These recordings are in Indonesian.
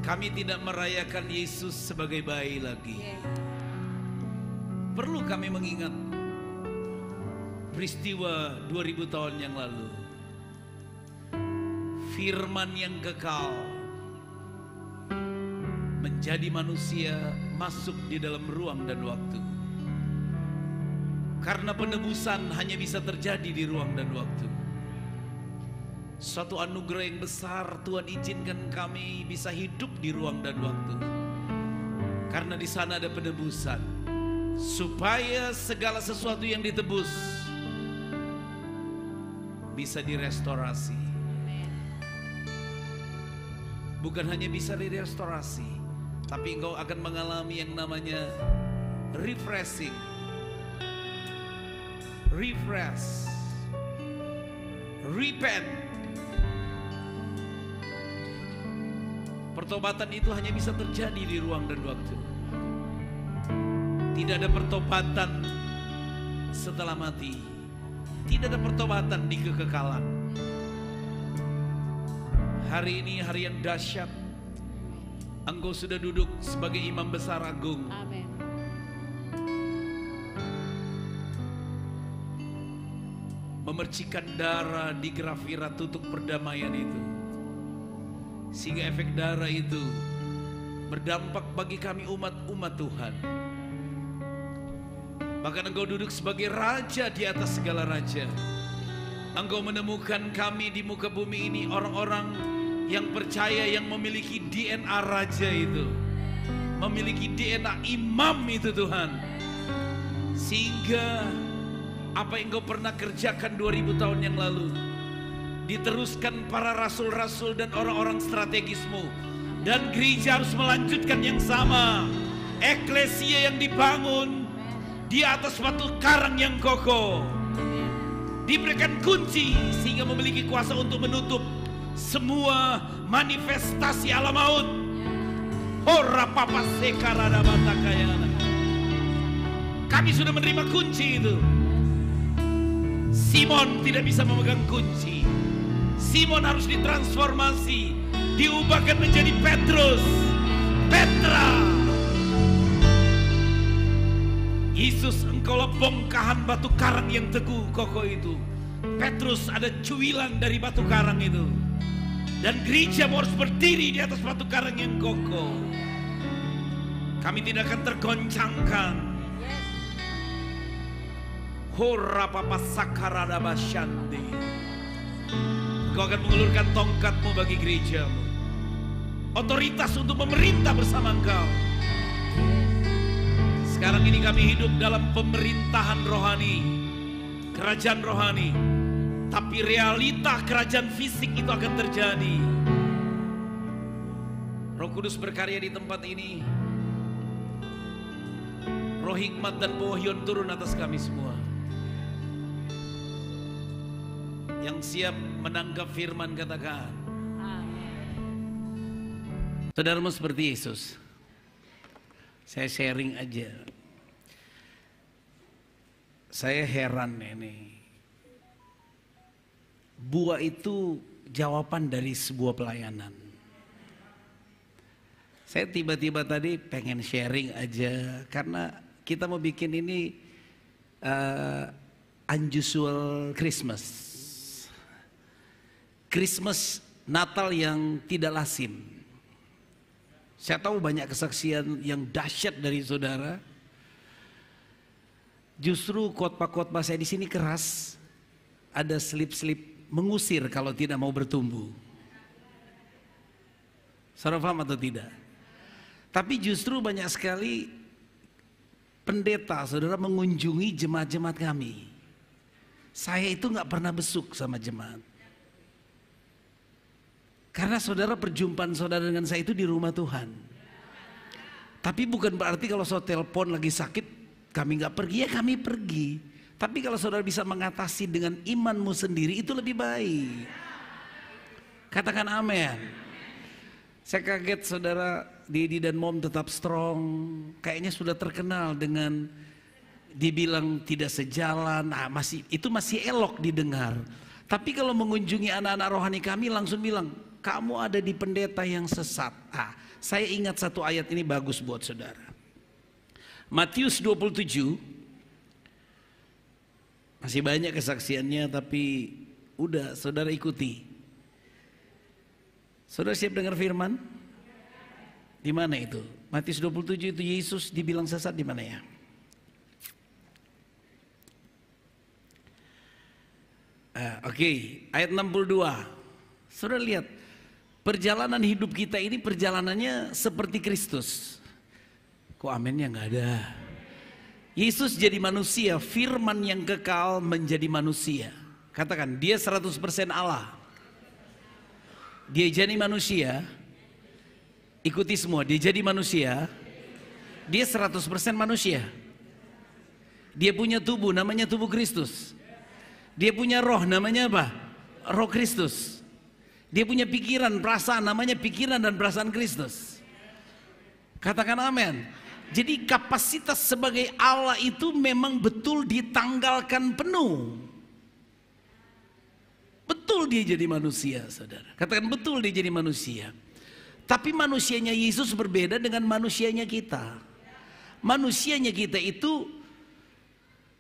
kami tidak merayakan Yesus sebagai bayi lagi. Perlu kami mengingat peristiwa 2000 tahun yang lalu. Firman yang kekal menjadi manusia, masuk di dalam ruang dan waktu. Karena penebusan hanya bisa terjadi di ruang dan waktu. Suatu anugerah yang besar, Tuhan izinkan kami bisa hidup di ruang dan waktu. Karena di sana ada penebusan, supaya segala sesuatu yang ditebus bisa direstorasi. Bukan hanya bisa direstorasi, tapi engkau akan mengalami yang namanya refreshing, refresh, repent. Pertobatan itu hanya bisa terjadi di ruang dan waktu. Tidak ada pertobatan setelah mati. Tidak ada pertobatan di kekekalan. Hari ini hari yang dahsyat. Engkau sudah duduk sebagai imam besar agung. Amin. Memercikan darah di Grafirat untuk perdamaian itu. Sehingga efek darah itu berdampak bagi kami umat-umat Tuhan. Bahkan engkau duduk sebagai raja di atas segala raja. Engkau menemukan kami di muka bumi ini orang-orang yang percaya, yang memiliki DNA raja itu, memiliki DNA imam itu Tuhan. Sehingga apa yang engkau pernah kerjakan 2000 tahun yang lalu diteruskan para rasul-rasul dan orang-orang strategismu. Dan gereja harus melanjutkan yang sama. Eklesia yang dibangun di atas batu karang yang kokoh, diberikan kunci sehingga memiliki kuasa untuk menutup semua manifestasi alam maut. Ora papa sekarada batakayana. Kami sudah menerima kunci itu. Simon tidak bisa memegang kunci. Simon harus ditransformasi, diubahkan menjadi Petrus, Petra. Yesus, engkaulah bongkahan batu karang yang teguh kokoh itu. Petrus ada cuilan dari batu karang itu. Dan gereja harus berdiri di atas batu karang yang kokoh. Kami tidak akan tergoncangkan. Hora papa sakarada basyandi. Kau akan mengulurkan tongkatmu bagi gerejamu, otoritas untuk memerintah bersama engkau. Sekarang ini kami hidup dalam pemerintahan rohani, kerajaan rohani. Tapi realita kerajaan fisik itu akan terjadi. Roh Kudus berkarya di tempat ini. Roh hikmat dan pewahyuan turun atas kami semua. Yang siap menangkap firman katakan. Saudaramu seperti Yesus. Saya sharing aja. Saya heran ini. Buah itu jawaban dari sebuah pelayanan. Saya tiba-tiba tadi pengen sharing aja. Karena kita mau bikin ini unusual Christmas. Christmas Natal yang tidak lazim. Saya tahu banyak kesaksian yang dahsyat dari saudara. Justru khotbah-khotbah saya di sini keras. Ada slip-slip mengusir kalau tidak mau bertumbuh. Saudara paham atau tidak? Tapi justru banyak sekali pendeta saudara mengunjungi jemaat-jemaat kami. Saya itu nggak pernah besuk sama jemaat. Karena saudara, perjumpaan saudara dengan saya itu di rumah Tuhan. Tapi bukan berarti kalau saya telepon lagi sakit kami nggak pergi, ya kami pergi. Tapi kalau saudara bisa mengatasi dengan imanmu sendiri itu lebih baik. Katakan amin. Saya kaget saudara, Didi dan Mom tetap strong. Kayaknya sudah terkenal dengan dibilang tidak sejalan. Nah, itu masih elok didengar. Tapi kalau mengunjungi anak-anak rohani kami langsung bilang, kamu ada di pendeta yang sesat. Saya ingat satu ayat ini bagus buat saudara. Matius 27. Masih banyak kesaksiannya, tapi udah saudara ikuti. Saudara siap dengar firman? Di mana itu? Matius 27 itu Yesus dibilang sesat di mana ya? Oke, ayat 62. Saudara lihat, perjalanan hidup kita ini perjalanannya seperti Kristus. Kok amennya nggak ada? Yesus jadi manusia, firman yang kekal menjadi manusia. Katakan, dia 100% Allah. Dia jadi manusia. Ikuti semua, dia jadi manusia. Dia 100% manusia. Dia punya tubuh, namanya tubuh Kristus. Dia punya roh, namanya apa? Roh Kristus. Dia punya pikiran, perasaan, namanya pikiran dan perasaan Kristus. Katakan amin. Jadi kapasitas sebagai Allah itu memang betul ditanggalkan penuh. Betul dia jadi manusia, saudara. Katakan betul dia jadi manusia. Tapi manusianya Yesus berbeda dengan manusianya kita. Manusianya kita itu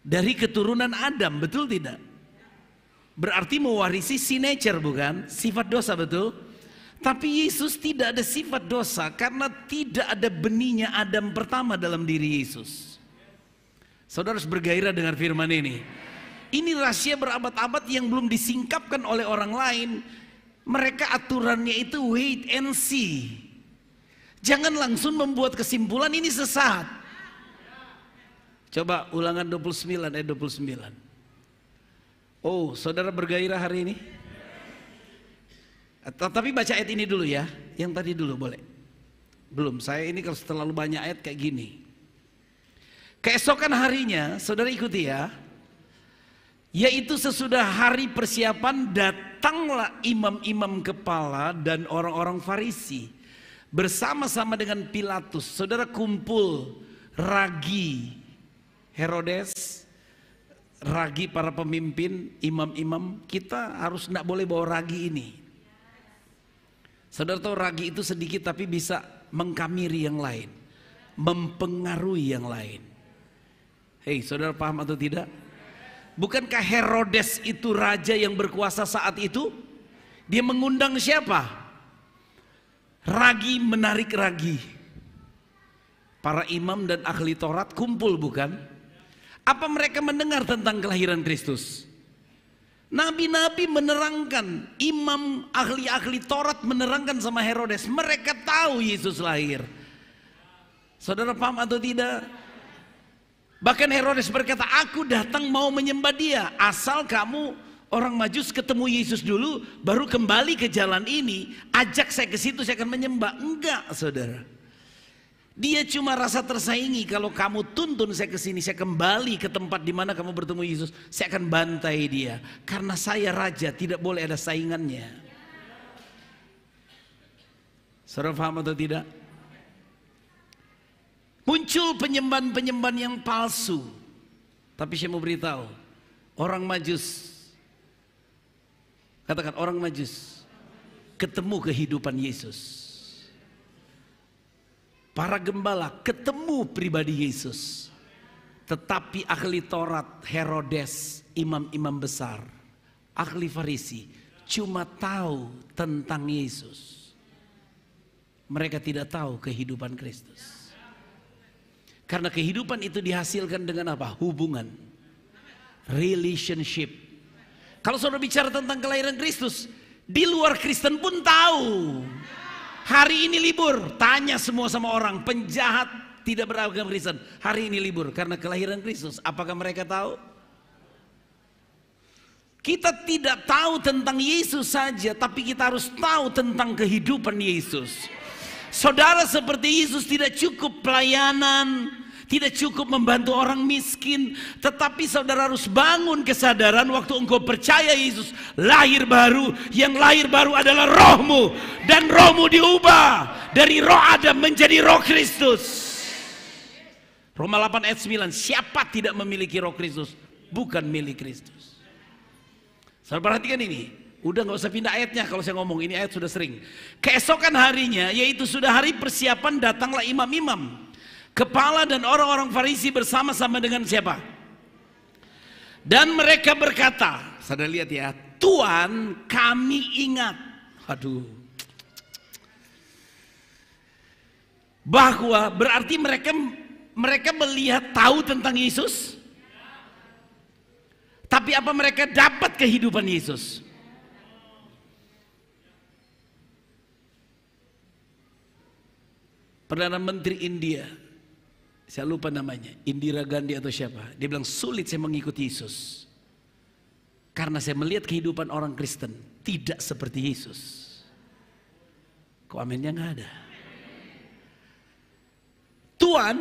dari keturunan Adam, betul tidak? Berarti mewarisi sin nature, bukan? Sifat dosa, betul? Tapi Yesus tidak ada sifat dosa karena tidak ada benihnya Adam pertama dalam diri Yesus. Saudara harus bergairah dengan firman ini. Ini rahasia berabad-abad yang belum disingkapkan oleh orang lain. Mereka aturannya itu wait and see. Jangan langsung membuat kesimpulan ini sesat. Coba Ulangan 29 ayat 29. Oh, saudara bergairah hari ini? Tapi baca ayat ini dulu ya. Yang tadi dulu boleh? Belum, saya ini kalau terlalu banyak ayat kayak gini. Keesokan harinya, saudara ikuti ya. Yaitu sesudah hari persiapan datanglah imam-imam kepala dan orang-orang Farisi bersama-sama dengan Pilatus. Saudara kumpul ragi Herodes, ragi para pemimpin, imam-imam. Kita harus tidak boleh bawa ragi ini. Saudara tahu ragi itu sedikit tapi bisa mengkamiri yang lain, mempengaruhi yang lain. Hei, saudara paham atau tidak? Bukankah Herodes itu raja yang berkuasa saat itu? Dia mengundang siapa? Ragi menarik ragi. Para imam dan ahli Taurat kumpul, bukan? Apa mereka mendengar tentang kelahiran Kristus? Nabi-nabi menerangkan, imam ahli-ahli Taurat menerangkan sama Herodes. Mereka tahu Yesus lahir. Saudara paham atau tidak? Bahkan Herodes berkata, aku datang mau menyembah dia. Asal kamu orang Majus ketemu Yesus dulu, baru kembali ke jalan ini. Ajak saya ke situ, saya akan menyembah. Enggak, saudara. Dia cuma rasa tersaingi. Kalau kamu tuntun saya ke sini, saya kembali ke tempat di mana kamu bertemu Yesus, saya akan bantai dia. Karena saya raja, tidak boleh ada saingannya. Saudara paham atau tidak? Muncul penyembahan-penyembahan yang palsu. Tapi saya mau beritahu, orang Majus, katakan orang Majus, ketemu kehidupan Yesus. Para gembala ketemu pribadi Yesus. Tetapi ahli Taurat, Herodes, imam-imam besar, ahli Farisi cuma tahu tentang Yesus. Mereka tidak tahu kehidupan Kristus. Karena kehidupan itu dihasilkan dengan apa? Hubungan, relationship. Kalau saudara bicara tentang kelahiran Kristus, di luar Kristen pun tahu. Hari ini libur, tanya semua sama orang, penjahat tidak beragama Kristen, hari ini libur karena kelahiran Kristus. Apakah mereka tahu? Kita tidak tahu tentang Yesus saja, tapi kita harus tahu tentang kehidupan Yesus. Saudara, seperti Yesus tidak cukup pelayanan, tidak cukup membantu orang miskin, tetapi saudara harus bangun kesadaran waktu engkau percaya Yesus lahir baru. Yang lahir baru adalah rohmu, dan rohmu diubah dari roh Adam menjadi roh Kristus. Roma 8 ayat 9, siapa tidak memiliki roh Kristus bukan milik Kristus. Saudara perhatikan ini, Udah nggak usah pindah ayatnya kalau saya ngomong, ini ayat sudah sering. Keesokan harinya, yaitu sudah hari persiapan, datanglah imam-imam, kepala dan orang-orang Farisi bersama-sama dengan siapa? Dan mereka berkata, saudara lihat ya, Tuhan kami ingat. Aduh. Bahwa berarti mereka melihat tahu tentang Yesus. Tapi apa mereka dapat kehidupan Yesus? Perdana Menteri India, saya lupa namanya, Indira Gandhi atau siapa, dia bilang sulit saya mengikuti Yesus karena saya melihat kehidupan orang Kristen tidak seperti Yesus. Kok amennya nggak ada? Tuhan,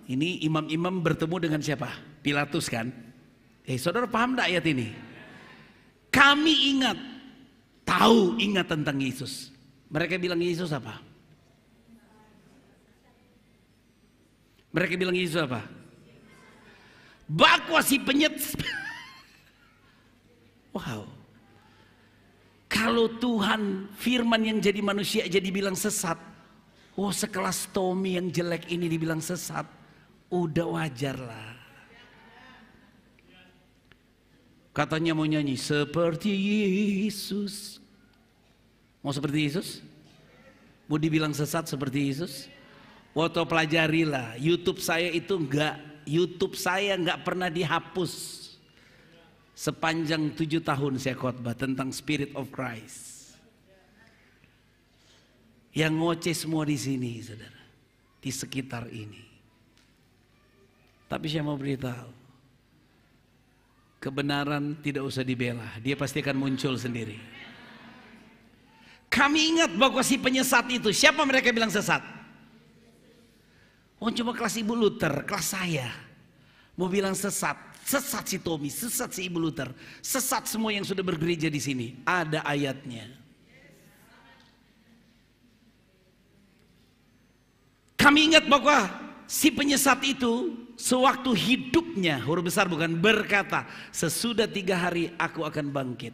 ini imam-imam bertemu dengan siapa? Pilatus kan? Saudara paham enggak ayat ini? Kami ingat, ingat tentang Yesus. Mereka bilang Yesus apa? Mereka bilang Yesus apa? Bahwa si Wow. Kalau Tuhan firman yang jadi manusia jadi bilang sesat. Oh, sekelas Tommy yang jelek ini dibilang sesat, udah wajar lah. Katanya mau nyanyi seperti Yesus. Mau seperti Yesus? Mau dibilang sesat seperti Yesus? Waktu pelajarilah, YouTube saya nggak pernah dihapus. Sepanjang 7 tahun saya khotbah tentang Spirit of Christ. Yang ngoceh semua di sini, saudara, di sekitar ini. Tapi saya mau beritahu, kebenaran tidak usah dibela, dia pasti akan muncul sendiri. Kami ingat bahwa si penyesat itu, siapa mereka bilang sesat? Oh, cuma kelas Ibu Luther, kelas saya mau bilang sesat, sesat si Tommy, sesat si Ibu Luther, sesat semua yang sudah bergereja di sini. Ada ayatnya. Kami ingat bahwa si penyesat itu sewaktu hidupnya, huruf besar bukan, berkata, sesudah 3 hari aku akan bangkit.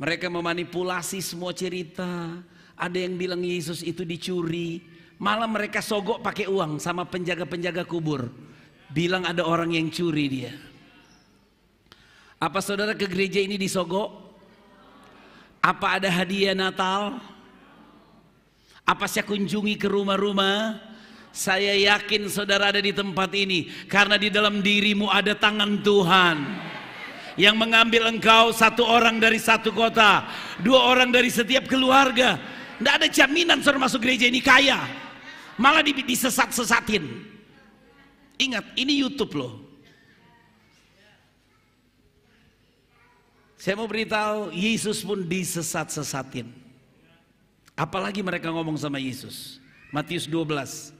Mereka memanipulasi semua cerita. Ada yang bilang Yesus itu dicuri. Malah mereka sogok pakai uang sama penjaga-penjaga kubur. Bilang ada orang yang curi dia. Apa saudara ke gereja ini disogok? Apa ada hadiah Natal? Apa saya kunjungi ke rumah-rumah? Saya yakin saudara ada di tempat ini karena di dalam dirimu ada tangan Tuhan yang mengambil engkau, 1 orang dari 1 kota, 2 orang dari setiap keluarga. Tidak ada jaminan saudara masuk gereja ini kaya, malah disesat-sesatin. Ingat, ini YouTube loh. Saya mau beritahu, Yesus pun disesat-sesatin. Apalagi mereka ngomong sama Yesus. Matius 12.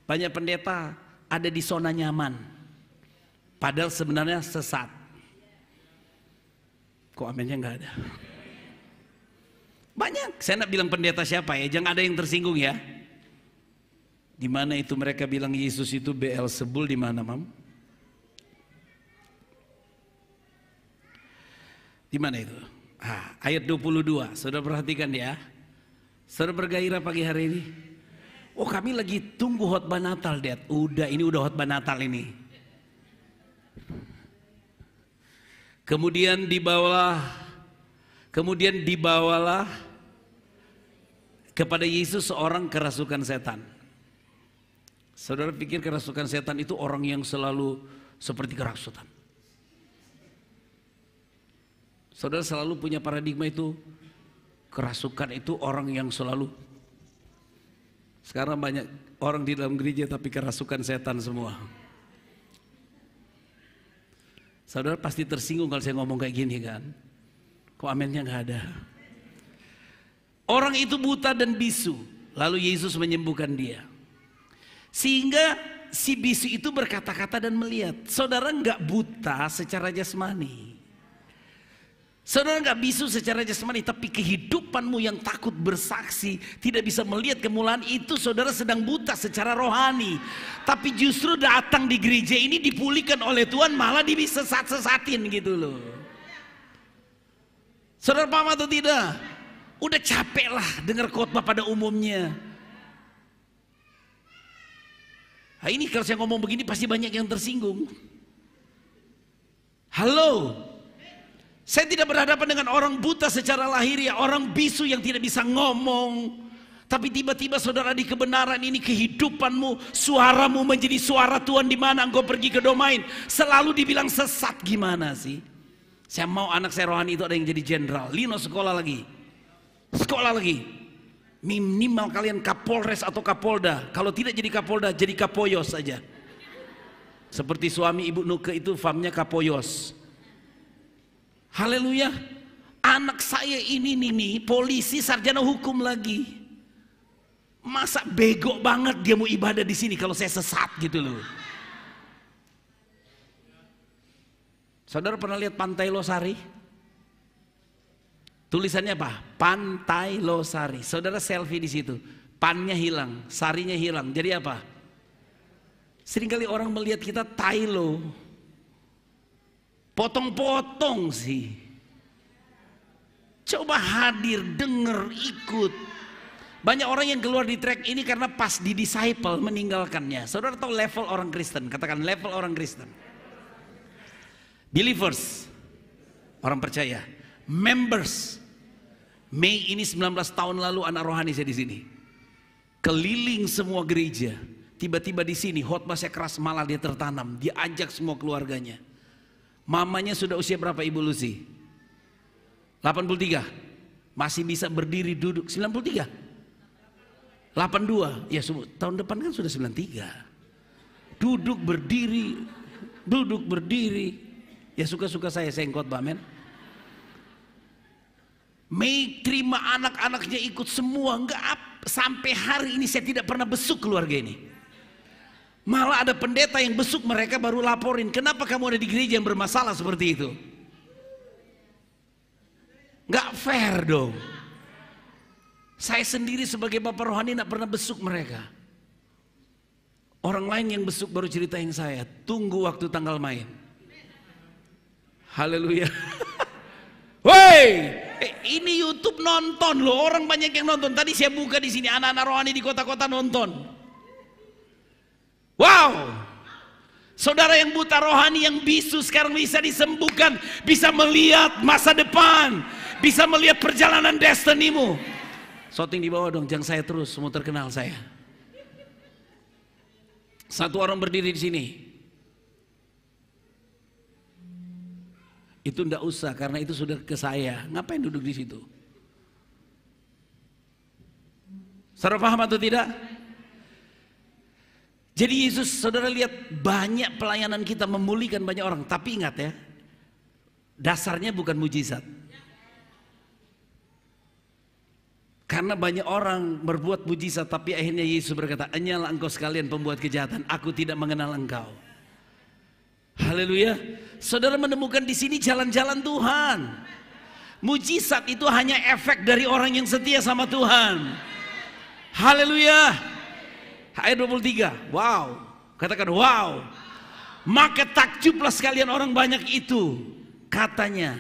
Banyak pendeta ada di zona nyaman, padahal sebenarnya sesat. Kok amennya nggak ada? Banyak. Saya nak bilang pendeta siapa ya, jangan ada yang tersinggung ya. Di mana itu mereka bilang Yesus itu Beelzebul, di mana, Mam? Di mana itu? Ayat 22. Saudara perhatikan ya. Saudara bergairah pagi hari ini. Oh, kami lagi tunggu khotbah Natal, Dad. Ini udah khotbah Natal ini. Kemudian dibawalah kepada Yesus seorang kerasukan setan. Saudara pikir kerasukan setan itu orang yang selalu seperti kerasukan? Saudara selalu punya paradigma itu, kerasukan itu orang yang selalu. Sekarang banyak orang di dalam gereja tapi kerasukan setan semua. Saudara pasti tersinggung kalau saya ngomong kayak gini kan. Kok amennya gak ada? Orang itu buta dan bisu, lalu Yesus menyembuhkan dia. Sehingga si bisu itu berkata-kata dan melihat. Saudara gak buta secara jasmani. Saudara nggak bisu secara jasmani, tapi kehidupanmu yang takut bersaksi, tidak bisa melihat kemuliaan itu, saudara sedang buta secara rohani. Tapi justru datang di gereja ini dipulihkan oleh Tuhan, malah disesat-sesatin gitu loh. Saudara paham atau tidak? Udah capek lah dengar khotbah pada umumnya. Nah, ini kalau saya ngomong begini pasti banyak yang tersinggung. Halo, saya tidak berhadapan dengan orang buta secara lahiriah, orang bisu yang tidak bisa ngomong. Tapi tiba-tiba saudara di kebenaran ini kehidupanmu, suaramu menjadi suara Tuhan. Di mana engkau pergi ke domain selalu dibilang sesat. Gimana sih? Saya mau anak saya rohani itu ada yang jadi jenderal. Lino sekolah lagi. Sekolah lagi. Minimal kalian Kapolres atau Kapolda. Kalau tidak jadi Kapolda, jadi Kapoyos saja. Seperti suami Ibu Nuke itu famnya Kapoyos. Haleluya. Anak saya ini nih polisi sarjana hukum lagi. Masa bego banget dia mau ibadah di sini kalau saya sesat gitu loh. Saudara pernah lihat Pantai Losari? Tulisannya apa? Pantai Losari. Saudara selfie di situ. Pannya hilang, sarinya hilang. Jadi apa? Seringkali orang melihat kita Tailo. Potong-potong sih. Coba hadir, denger, ikut. Banyak orang yang keluar di track ini karena pas di disciple meninggalkannya. Saudara tahu level orang Kristen? Katakan level orang Kristen. Believers, orang percaya. Members. Mei ini 19 tahun lalu anak rohani saya di sini. Keliling semua gereja. Tiba-tiba di sini khotbahnya keras, malah dia tertanam. Dia ajak semua keluarganya. Mamanya sudah usia berapa Ibu Lucy? 83. Masih bisa berdiri duduk. 93. 82, ya tahun depan kan sudah 93. Duduk berdiri, duduk berdiri. Ya suka-suka saya yang khotbah, men. Mei terima anak-anaknya ikut semua. Enggak, sampai hari ini saya tidak pernah besuk keluarga ini. Malah ada pendeta yang besuk mereka baru laporin. Kenapa kamu ada di gereja yang bermasalah seperti itu? Enggak fair dong. Saya sendiri sebagai bapak rohani tidak pernah besuk mereka. Orang lain yang besuk baru ceritain saya. Tunggu waktu tanggal main. Haleluya. Woi, ini YouTube nonton loh. Orang banyak yang nonton. Tadi saya buka di sini anak-anak rohani di kota-kota nonton. Wow. Saudara yang buta rohani, yang bisu sekarang bisa disembuhkan. Bisa melihat masa depan. Bisa melihat perjalanan destinimu. Shooting di bawah dong, jangan saya terus, semua terkenal saya. Satu orang berdiri di sini. Itu ndak usah karena itu sudah ke saya. Ngapain duduk di situ? Saudara paham atau tidak? Jadi Yesus, saudara lihat banyak pelayanan kita memulihkan banyak orang. Tapi ingat ya, dasarnya bukan mujizat. Karena banyak orang berbuat mujizat, tapi akhirnya Yesus berkata, "Enyalah engkau sekalian pembuat kejahatan, aku tidak mengenal engkau." Haleluya. Saudara menemukan di sini jalan-jalan Tuhan. Mujizat itu hanya efek dari orang yang setia sama Tuhan. Haleluya. Ayat 23. Wow. Katakan wow. Maka takjublah sekalian orang banyak itu. Katanya.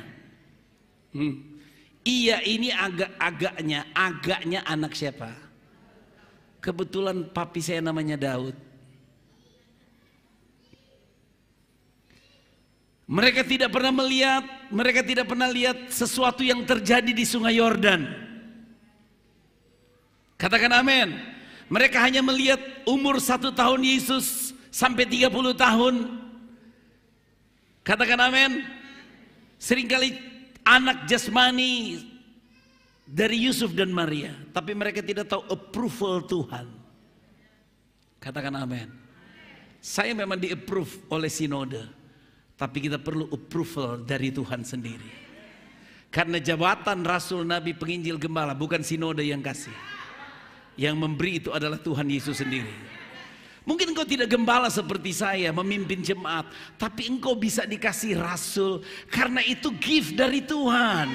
Iya ini agaknya anak siapa? Kebetulan papi saya namanya Daud. Mereka tidak pernah lihat sesuatu yang terjadi di Sungai Yordan. Katakan amin. Mereka hanya melihat umur 1 tahun Yesus sampai 30 tahun. Katakan amin. Seringkali anak jasmani dari Yusuf dan Maria, tapi mereka tidak tahu approval Tuhan. Katakan amin. Saya memang di-approve oleh sinode, tapi kita perlu approval dari Tuhan sendiri. Karena jabatan Rasul, Nabi, Penginjil, Gembala bukan sinode yang kasih. Yang memberi itu adalah Tuhan Yesus sendiri. Mungkin engkau tidak gembala seperti saya memimpin jemaat, tapi engkau bisa dikasih rasul karena itu gift dari Tuhan.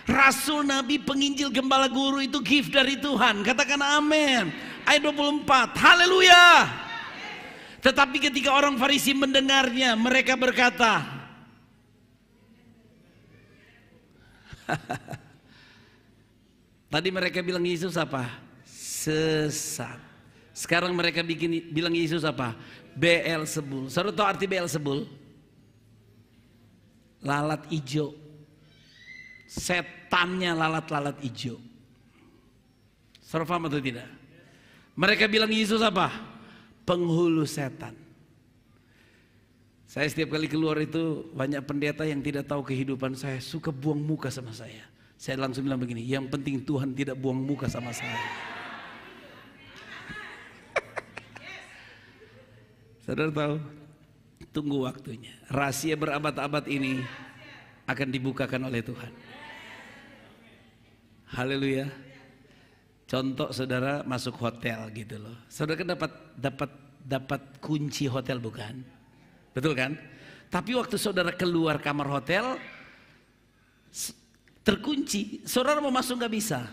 Rasul, Nabi, Penginjil, Gembala, Guru itu gift dari Tuhan. Katakan amin. Ayat 24. Haleluya. Tetapi ketika orang Farisi mendengarnya, mereka berkata, Tadi mereka bilang Yesus apa? Sesat. Sekarang mereka bilang Yesus apa? Beelzebul. Saudara tahu arti Beelzebul? Lalat ijo. Setannya lalat-lalat ijo. Saudara paham atau tidak? Mereka bilang Yesus apa? Penghulu setan. Saya setiap kali keluar itu banyak pendeta yang tidak tahu kehidupan saya, suka buang muka sama saya. Saya langsung bilang begini, yang penting Tuhan tidak buang muka sama saya. Saudara tahu? Tunggu waktunya. Rahasia berabad-abad ini akan dibukakan oleh Tuhan. Haleluya. Contoh saudara masuk hotel gitu loh. Saudara kan dapat kunci hotel bukan? Betul kan? Tapi waktu saudara keluar kamar hotel terkunci, saudara mau masuk nggak bisa.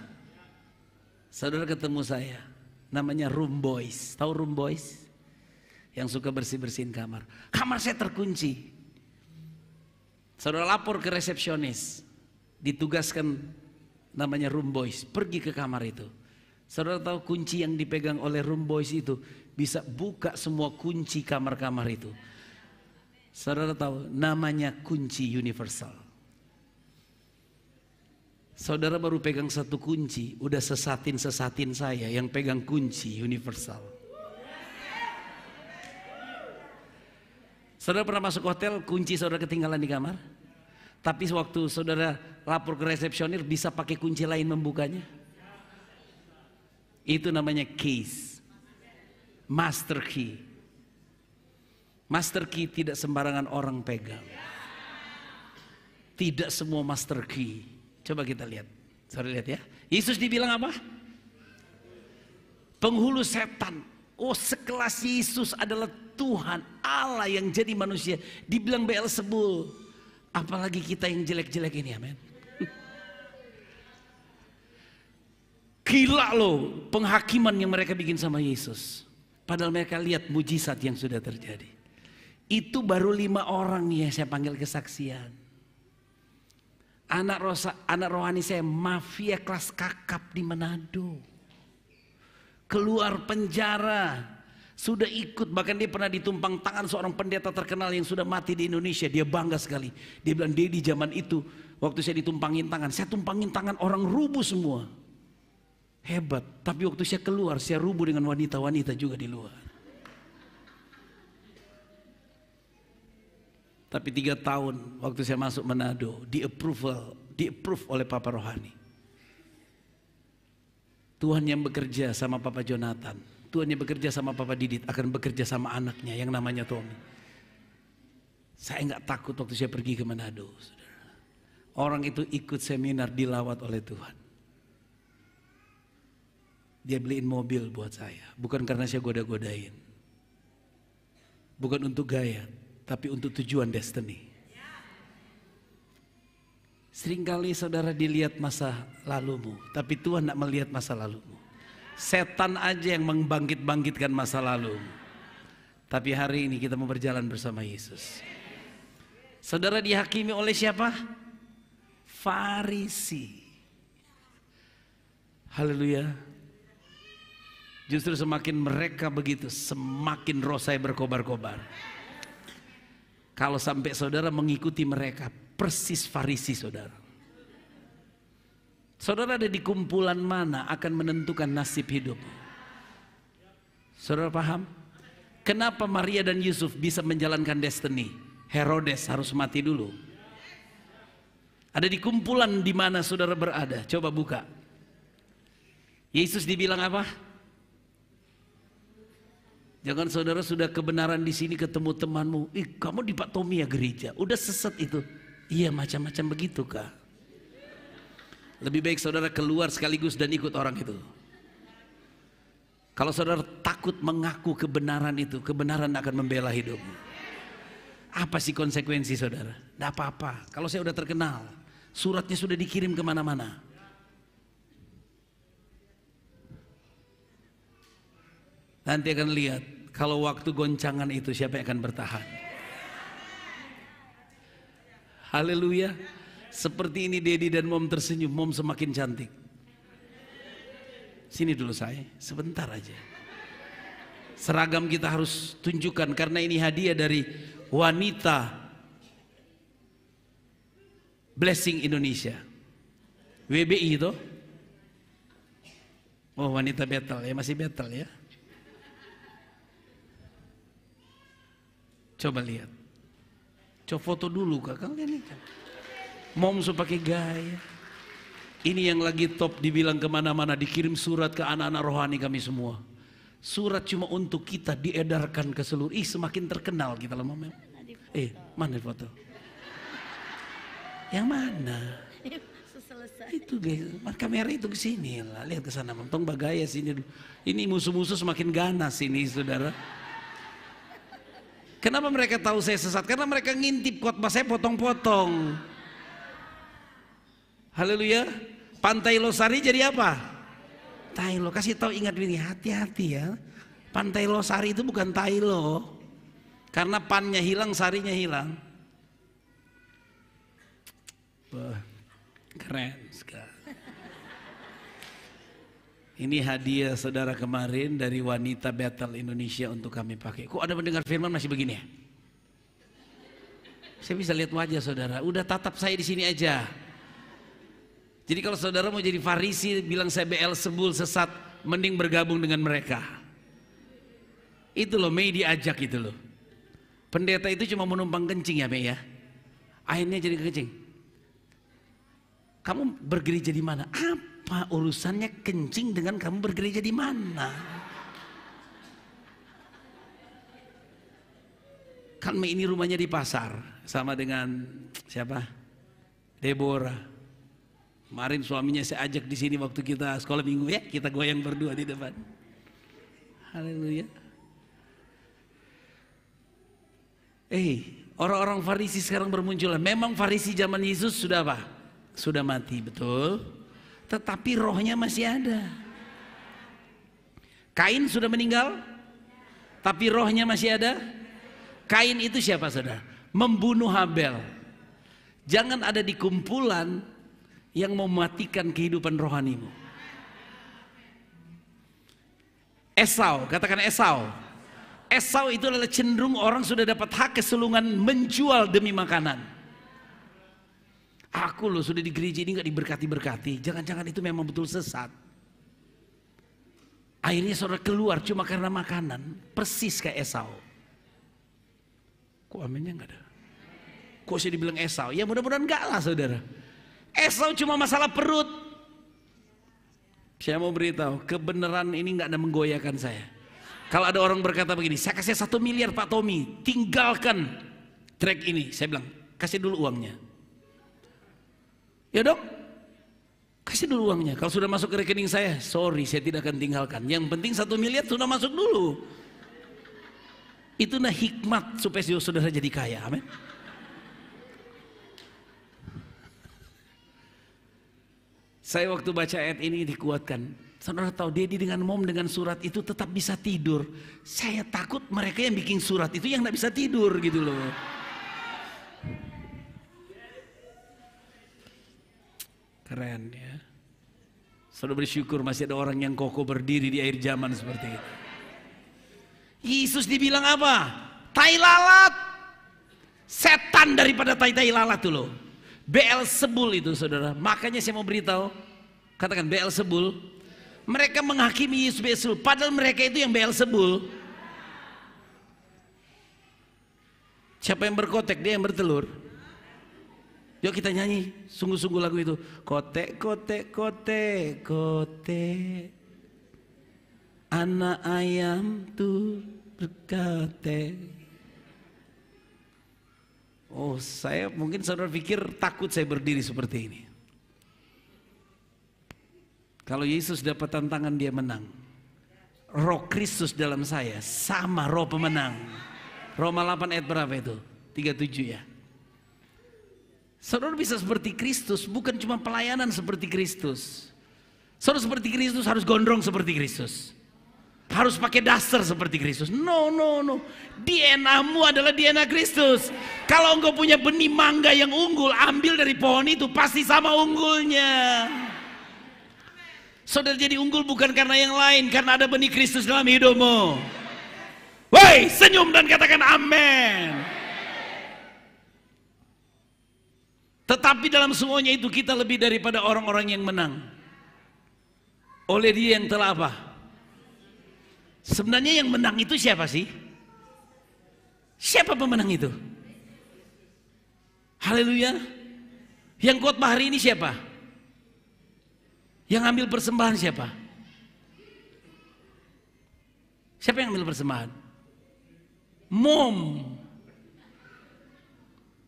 Saudara ketemu saya, namanya room boys. Tahu room boys? Yang suka bersih-bersihin kamar. Kamar saya terkunci. Saudara lapor ke resepsionis, ditugaskan namanya room boys, pergi ke kamar itu. Saudara tahu kunci yang dipegang oleh room boys itu bisa buka semua kunci kamar-kamar itu. Saudara tahu namanya kunci universal. Saudara baru pegang satu kunci, udah sesatin saya yang pegang kunci universal. Saudara pernah masuk hotel, kunci saudara ketinggalan di kamar? Tapi waktu saudara lapor ke resepsioner bisa pakai kunci lain membukanya? Itu namanya keys. Master key. Master key tidak sembarangan orang pegang. Tidak semua master key. Coba kita lihat. Saudara lihat ya. Yesus dibilang apa? Penghulu setan. Oh, sekelas Yesus adalah Tuhan Allah yang jadi manusia. Dibilang Beelzebul. Apalagi kita yang jelek-jelek ini, amin. Gila loh penghakiman yang mereka bikin sama Yesus. Padahal mereka lihat mujizat yang sudah terjadi. Itu baru 5 orang nih yang saya panggil kesaksian. Anak rohani saya mafia kelas kakap di Manado. Keluar penjara. Sudah ikut, bahkan dia pernah ditumpang tangan seorang pendeta terkenal yang sudah mati di Indonesia. Dia bangga sekali. Dia bilang, dia di zaman itu waktu saya ditumpangin tangan, saya tumpangin tangan orang rubuh semua. Hebat. Tapi waktu saya keluar, saya rubuh dengan wanita-wanita juga di luar. Tapi 3 tahun waktu saya masuk Manado, di-approve oleh Papa Rohani. Tuhan yang bekerja sama Papa Jonathan, Tuhan yang bekerja sama Papa Didit akan bekerja sama anaknya yang namanya Tommy. Saya nggak takut waktu saya pergi ke Manado, saudara. Orang itu ikut seminar dilawat oleh Tuhan. Dia beliin mobil buat saya, bukan karena saya goda-godain, bukan untuk gaya, tapi untuk tujuan destiny. Seringkali saudara dilihat masa lalumu, tapi Tuhan tidak melihat masa lalumu. Setan aja yang membangkit-bangkitkan masa lalumu. Tapi hari ini kita mau berjalan bersama Yesus. Saudara dihakimi oleh siapa? Farisi. Haleluya. Justru semakin mereka begitu, semakin roh saya berkobar-kobar. Kalau sampai saudara mengikuti mereka, persis Farisi saudara. Saudara ada di kumpulan mana akan menentukan nasib hidup. Saudara paham? Kenapa Maria dan Yusuf bisa menjalankan destiny? Herodes harus mati dulu. Ada di kumpulan di mana saudara berada. Coba buka. Yesus dibilang apa? Jangan saudara sudah kebenaran di sini ketemu temanmu, kamu di Pak Tommy ya gereja, udah sesat itu. Iya macam-macam begitu kak. Lebih baik saudara keluar sekaligus dan ikut orang itu. Kalau saudara takut mengaku kebenaran itu, kebenaran akan membela hidupmu. Apa sih konsekuensi saudara? Tidak apa-apa. Kalau saya udah terkenal, suratnya sudah dikirim kemana-mana. Nanti akan lihat kalau waktu goncangan itu siapa yang akan bertahan. Haleluya. Seperti ini Dedi dan Mom tersenyum, Mom semakin cantik. Sini dulu saya, sebentar aja. Seragam kita harus tunjukkan karena ini hadiah dari wanita Blessing Indonesia. WBI itu. Oh, wanita Betel ya, masih Betel ya. Coba lihat. Coba foto dulu kakak ini kan. Mom sudah pakai gaya. Ini yang lagi top dibilang kemana-mana, dikirim surat ke anak-anak rohani kami semua. Surat cuma untuk kita diedarkan ke seluruh. Semakin terkenal kita loh Mom. Mana foto? Yang mana? Itu guys, kamera itu ke sini lah, lihat ke sana Mom. Tong bagaya sini dulu. Ini musuh-musuh semakin ganas ini saudara. Kenapa mereka tahu saya sesat? Karena mereka ngintip khotbah saya potong-potong. Haleluya. Pantai Losari jadi apa? Tailo. Kasih tahu ingat ini, hati-hati ya. Pantai Losari itu bukan Tailo. Karena pannya hilang, sarinya hilang. Wah, keren sekali. Ini hadiah saudara kemarin dari wanita Betel Indonesia untuk kami pakai. Kok ada mendengar firman masih begini ya? Saya bisa lihat wajah saudara. Udah tatap saya di sini aja. Jadi kalau saudara mau jadi Farisi bilang saya Beelzebul sesat, mending bergabung dengan mereka. Itu loh Mei diajak itu loh. Pendeta itu cuma menumpang kencing ya Mei ya. Akhirnya jadi kencing. Kamu bergereja di mana? Apa urusannya kencing dengan kamu bergereja di mana? Kan ini rumahnya di pasar sama dengan siapa? Deborah. Kemarin suaminya saya ajak di sini waktu kita sekolah minggu ya, kita goyang berdua di depan. Haleluya. Orang-orang Farisi sekarang bermunculan. Memang Farisi zaman Yesus sudah apa? Sudah mati, betul. Tetapi rohnya masih ada. Kain sudah meninggal, tapi rohnya masih ada. Kain itu siapa saudara? Membunuh Habel. Jangan ada di kumpulan yang mematikan kehidupan rohanimu. Esau, katakan Esau. Esau itu adalah cenderung orang sudah dapat hak kesulungan menjual demi makanan. Aku loh sudah di gereja ini gak diberkati-berkati. Jangan-jangan itu memang betul sesat. Akhirnya saudara keluar cuma karena makanan. Persis kayak Esau. Kok aminnya gak ada? Kok saya dibilang Esau? Ya mudah-mudahan enggak lah saudara. Esau cuma masalah perut. Saya mau beritahu, kebenaran ini gak ada menggoyahkan saya. Kalau ada orang berkata begini, saya kasih 1 miliar Pak Tommy, tinggalkan track ini. Saya bilang, kasih dulu uangnya. Ya dok, kasih dulu uangnya. Kalau sudah masuk ke rekening saya, sorry saya tidak akan tinggalkan. Yang penting 1 miliar sudah masuk dulu. Itu nah hikmat supaya saudara jadi kaya. Amin. Saya waktu baca ayat ini dikuatkan. Saudara tahu Dedi dengan Mom dengan surat itu tetap bisa tidur. Saya takut mereka yang bikin surat itu yang tidak bisa tidur gitu loh. Keren ya. Saudara bersyukur masih ada orang yang kokoh berdiri di akhir zaman seperti itu. Yesus dibilang apa? Tai lalat. Setan daripada tai-tai lalat itu loh. Beelzebul itu saudara. Makanya saya mau beritahu. Katakan Beelzebul. Mereka menghakimi Yesus Beelzebul. Padahal mereka itu yang Beelzebul. Siapa yang berkotek? Dia yang bertelur. Yuk kita nyanyi sungguh-sungguh lagu itu. Kotek, kotek, kotek, kotek. Anak ayam tuh berkotek. Oh saya mungkin saudara pikir takut saya berdiri seperti ini. Kalau Yesus dapat tantangan dia menang. Roh Kristus dalam saya sama roh pemenang. Roma 8 ayat berapa itu? 37 ya. Saudara bisa seperti Kristus, bukan cuma pelayanan seperti Kristus. Saudara seperti Kristus harus gondrong seperti Kristus. harus pakai daster seperti Kristus. No. DNA-mu adalah DNA Kristus. Kalau engkau punya benih mangga yang unggul, ambil dari pohon itu, pasti sama unggulnya. Saudara jadi unggul bukan karena yang lain, karena ada benih Kristus dalam hidupmu. Woi, senyum dan katakan amin. Tetapi dalam semuanya itu kita lebih daripada orang-orang yang menang. Oleh Dia yang telah apa? Sebenarnya yang menang itu siapa sih? Siapa pemenang itu? Haleluya. Yang khotbah hari ini siapa? Yang ambil persembahan siapa? Siapa yang ambil persembahan? Mom.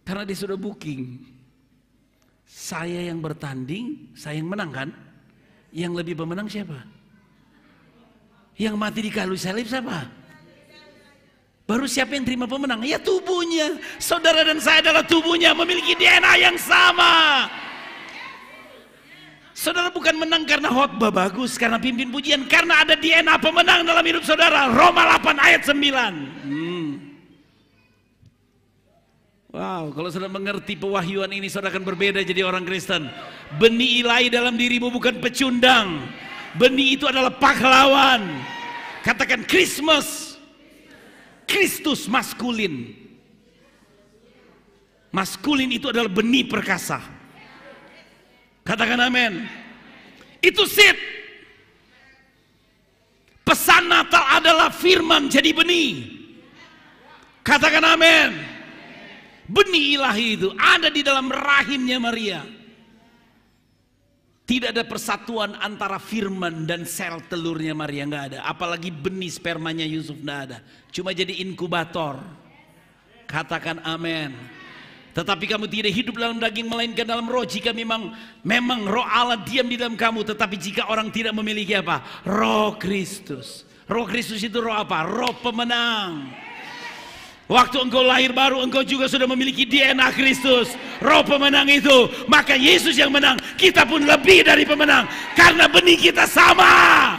Karena dia sudah booking. Saya yang bertanding, saya yang menang kan? Yang lebih pemenang siapa? Yang mati di kayu salib siapa? Baru siapa yang terima pemenang? Ya tubuhnya. Saudara dan saya adalah tubuhnya, memiliki DNA yang sama. Saudara bukan menang karena khotbah bagus, karena pimpin pujian, karena ada DNA pemenang dalam hidup saudara. Roma 8 ayat 9. Wow, kalau saudara mengerti pewahyuan ini, saudara akan berbeda jadi orang Kristen. Benih ilahi dalam dirimu bukan pecundang. Benih itu adalah pahlawan. Katakan Christmas. Kristus maskulin. Maskulin itu adalah benih perkasa. Katakan amin. Itu seed. Pesan Natal adalah firman jadi benih. Katakan amin. Benih ilahi itu ada di dalam rahimnya Maria. Tidak ada persatuan antara firman dan sel telurnya Maria, nggak ada. Apalagi benih spermanya Yusuf, nggak ada. Cuma jadi inkubator. Katakan amin. Tetapi kamu tidak hidup dalam daging melainkan dalam roh. Jika memang roh Allah diam di dalam kamu. Tetapi jika orang tidak memiliki apa? Roh Kristus. Roh Kristus itu roh apa? Roh pemenang. Waktu engkau lahir baru, engkau juga sudah memiliki DNA Kristus. Roh pemenang itu. Maka Yesus yang menang, kita pun lebih dari pemenang. Karena benih kita sama.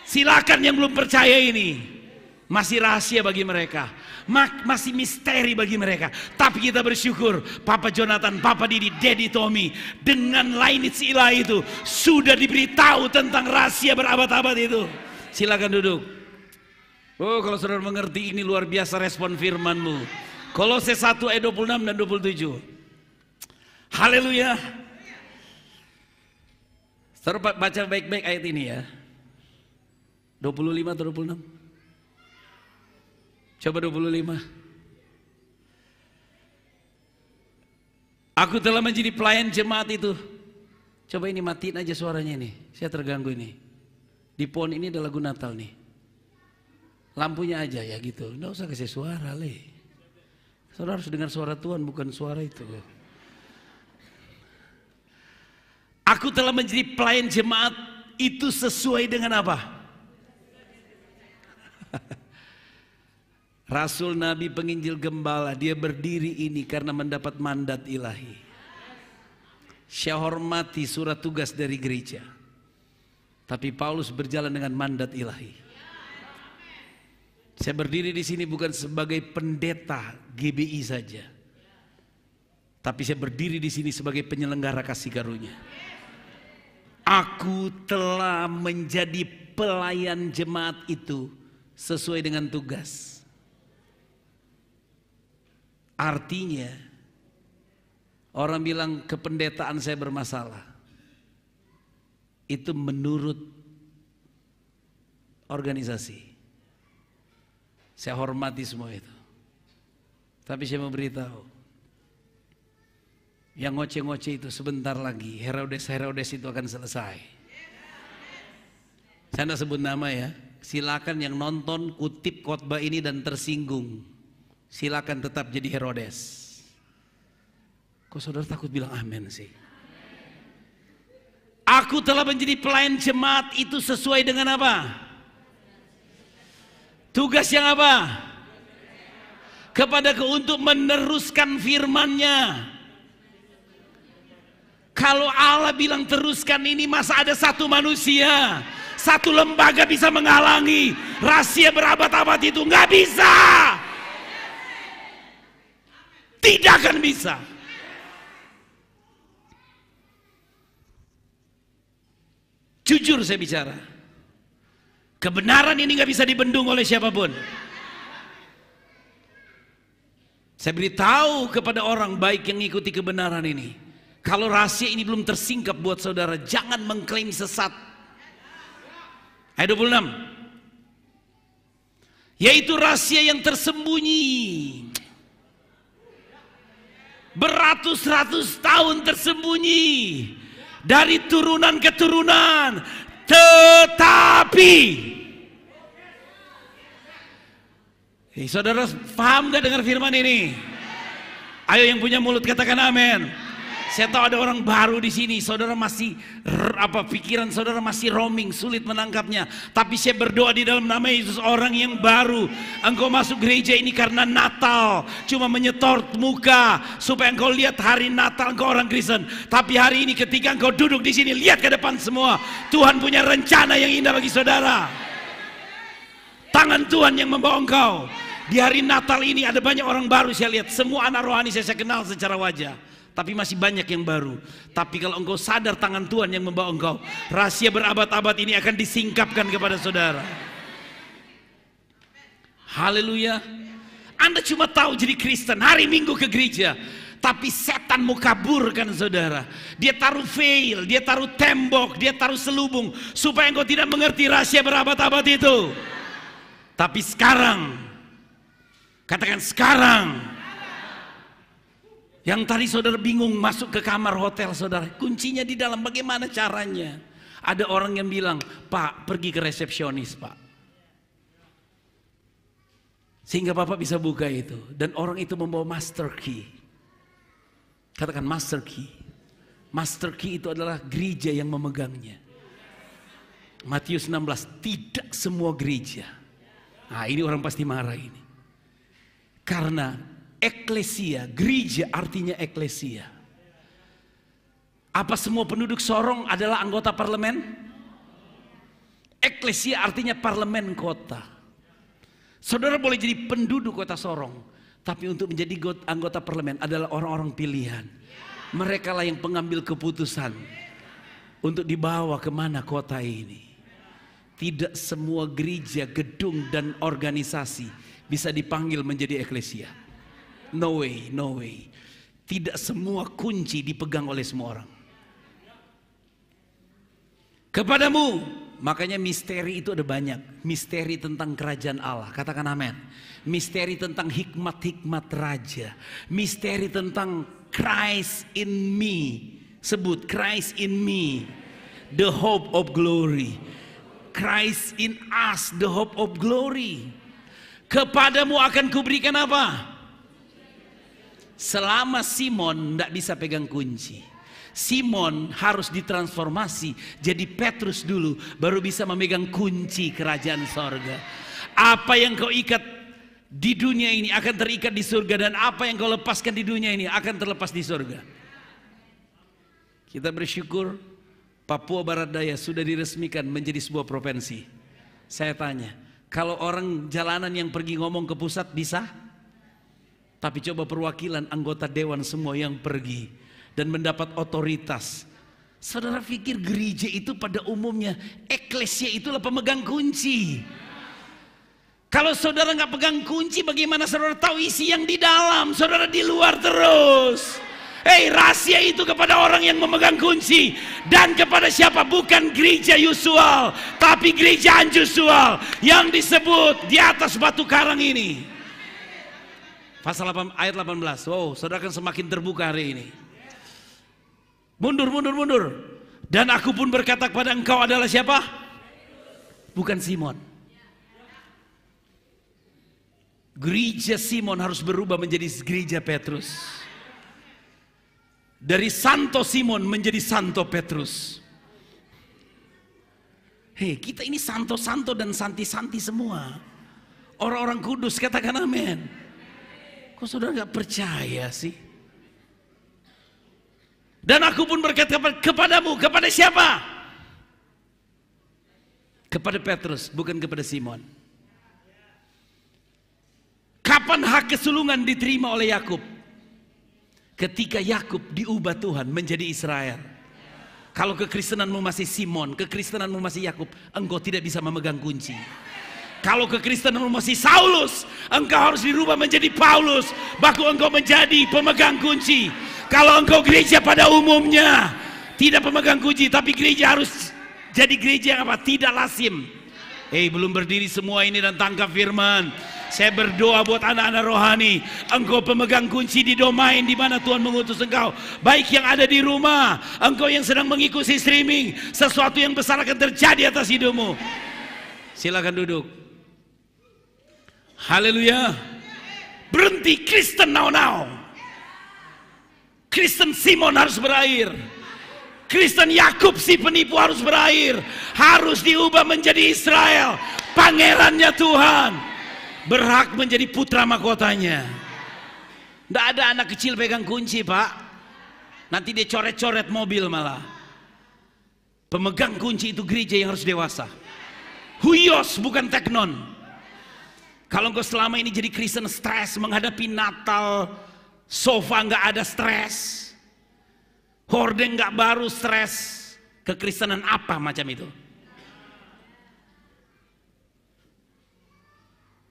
Silakan yang belum percaya ini. Masih rahasia bagi mereka. Masih misteri bagi mereka. Tapi kita bersyukur, Papa Jonathan, Papa Didi, Daddy Tommy, dengan lineage ilahi itu sudah diberitahu tentang rahasia berabad-abad itu. Silakan duduk. Oh, kalau saudara mengerti ini luar biasa respon firman-Mu. Kolose 1 ayat 26 dan 27. Haleluya. Saudara baca baik-baik ayat ini ya. 25 atau 26? Coba 25. Aku telah menjadi pelayan jemaat itu. Coba ini matiin aja suaranya ini. Saya terganggu ini. Di pohon ini ada lagu Natal nih. Lampunya aja ya gitu. Nggak usah kasih suara le. Saudara harus dengar suara Tuhan, bukan suara itu. Aku telah menjadi pelayan jemaat itu sesuai dengan apa? Rasul, Nabi, penginjil, gembala. Dia berdiri ini karena mendapat mandat ilahi. Saya hormati surat tugas dari gereja. Tapi Paulus berjalan dengan mandat ilahi. Saya berdiri di sini bukan sebagai pendeta GBI saja, tapi saya berdiri di sini sebagai penyelenggara kasih karunia. Aku telah menjadi pelayan jemaat itu sesuai dengan tugas. Artinya, orang bilang kependetaan saya bermasalah. Itu menurut organisasi. Saya hormati semua itu. Tapi saya mau beritahu, yang ngoceh-ngoceh itu sebentar lagi Herodes itu akan selesai. Saya tidak sebut nama ya. Silakan yang nonton kutip khotbah ini dan tersinggung, silakan tetap jadi Herodes. Kok saudara takut bilang amin sih? Aku telah menjadi pelayan jemaat itu sesuai dengan apa? Tugas yang apa? Kepadaku untuk meneruskan firman-Nya. Kalau Allah bilang teruskan ini, masa ada satu manusia satu lembaga bisa menghalangi rahasia berabad-abad itu? Nggak bisa. Tidak akan bisa. Jujur saya bicara, kebenaran ini nggak bisa dibendung oleh siapapun. Saya beritahu kepada orang baik yang mengikuti kebenaran ini, kalau rahasia ini belum tersingkap buat saudara, jangan mengklaim sesat. Ayat 26, yaitu rahasia yang tersembunyi, beratus-ratus tahun tersembunyi dari turunan ke turunan, tetapi saudara paham gak dengar firman ini? Ayo yang punya mulut katakan amin. Saya tahu ada orang baru di sini, saudara masih pikiran saudara masih roaming, sulit menangkapnya. Tapi saya berdoa di dalam nama Yesus, orang yang baru, engkau masuk gereja ini karena Natal, cuma menyetor muka supaya engkau lihat hari Natal engkau orang Kristen. Tapi hari ini ketika engkau duduk di sini, lihat ke depan semua, Tuhan punya rencana yang indah bagi saudara. Tangan Tuhan yang membawa engkau. Di hari Natal ini ada banyak orang baru saya lihat. Semua anak rohani saya kenal secara wajah, tapi masih banyak yang baru. Tapi kalau engkau sadar tangan Tuhan yang membawa engkau, rahasia berabad-abad ini akan disingkapkan kepada saudara. Haleluya. Anda cuma tahu jadi Kristen, hari Minggu ke gereja, tapi setan mau kaburkan saudara. Dia taruh veil, dia taruh tembok, dia taruh selubung supaya engkau tidak mengerti rahasia berabad-abad itu. Tapi sekarang, katakan sekarang, yang tadi saudara bingung masuk ke kamar hotel saudara, kuncinya di dalam, bagaimana caranya? Ada orang yang bilang, Pak, pergi ke resepsionis Pak, sehingga Bapak bisa buka itu. Dan orang itu membawa master key. Katakan master key. Master key itu adalah gereja yang memegangnya. Matius 16, tidak semua gereja. Nah ini orang pasti marah ini. Karena eklesia, gereja artinya eklesia. Apa semua penduduk Sorong adalah anggota parlemen? Eklesia artinya parlemen kota. Saudara boleh jadi penduduk kota Sorong, tapi untuk menjadi anggota parlemen adalah orang-orang pilihan. Mereka lah yang pengambil keputusan untuk dibawa kemana kota ini. Tidak semua gereja, gedung dan organisasi bisa dipanggil menjadi eklesia. No way, no way. Tidak semua kunci dipegang oleh semua orang. Kepadamu, makanya misteri itu ada banyak. Misteri tentang kerajaan Allah, katakan amin. Misteri tentang hikmat-hikmat raja. Misteri tentang Christ in me. Sebut Christ in me, the hope of glory. Christ in us, the hope of glory. Kepadamu akan kuberikan apa? Selama Simon tidak bisa pegang kunci, Simon harus ditransformasi jadi Petrus dulu, baru bisa memegang kunci kerajaan sorga. Apa yang kau ikat di dunia ini akan terikat di surga, dan apa yang kau lepaskan di dunia ini akan terlepas di surga. Kita bersyukur Papua Barat Daya sudah diresmikan menjadi sebuah provinsi. Saya tanya, kalau orang jalanan yang pergi ngomong ke pusat bisa? Tapi coba perwakilan anggota dewan semua yang pergi dan mendapat otoritas. Saudara pikir gereja itu pada umumnya, eklesia itulah pemegang kunci. Kalau saudara nggak pegang kunci, bagaimana saudara tahu isi yang di dalam? Saudara di luar terus. Hei, rahasia itu kepada orang yang memegang kunci. Dan kepada siapa? Bukan gereja usual, tapi gereja unusual yang disebut di atas batu karang ini. Pasal 8, ayat 18. Wow, saudara akan semakin terbuka hari ini. Mundur, mundur, mundur. Dan aku pun berkata kepada engkau adalah siapa? Bukan Simon. Gereja Simon harus berubah menjadi gereja Petrus. Dari Santo Simon menjadi Santo Petrus. Hei, kita ini santo-santo dan santi-santi semua. Orang-orang kudus, katakan amin. Kok saudara gak percaya sih? Dan aku pun berkata kepadamu, kepada siapa? Kepada Petrus, bukan kepada Simon. Kapan hak kesulungan diterima oleh Yakub? Ketika Yakub diubah Tuhan menjadi Israel. Kalau kekristenanmu masih Simon, kekristenanmu masih Yakub, engkau tidak bisa memegang kunci. Kalau kekristenanmu masih Saulus, engkau harus dirubah menjadi Paulus, baku engkau menjadi pemegang kunci. Kalau engkau gereja pada umumnya tidak pemegang kunci, tapi gereja harus jadi gereja yang apa? Tidak lasim. Belum berdiri semua ini dan tangkap firman. Saya berdoa buat anak-anak rohani, engkau pemegang kunci di domain di mana Tuhan mengutus engkau. Baik yang ada di rumah, engkau yang sedang mengikuti streaming, sesuatu yang besar akan terjadi atas hidupmu. Silakan duduk. Haleluya. Berhenti Kristen now. Kristen Simon harus berakhir. Kristen Yakub si penipu harus berakhir. Harus diubah menjadi Israel, pangerannya Tuhan. Berhak menjadi putra mahkotanya. Tidak ada anak kecil pegang kunci, Pak. Nanti dia coret-coret mobil malah. Pemegang kunci itu gereja yang harus dewasa. Huios bukan teknon. Kalau engkau selama ini jadi Kristen stres menghadapi Natal, sofa nggak ada stres, hordeng nggak baru stres, kekristenan apa macam itu?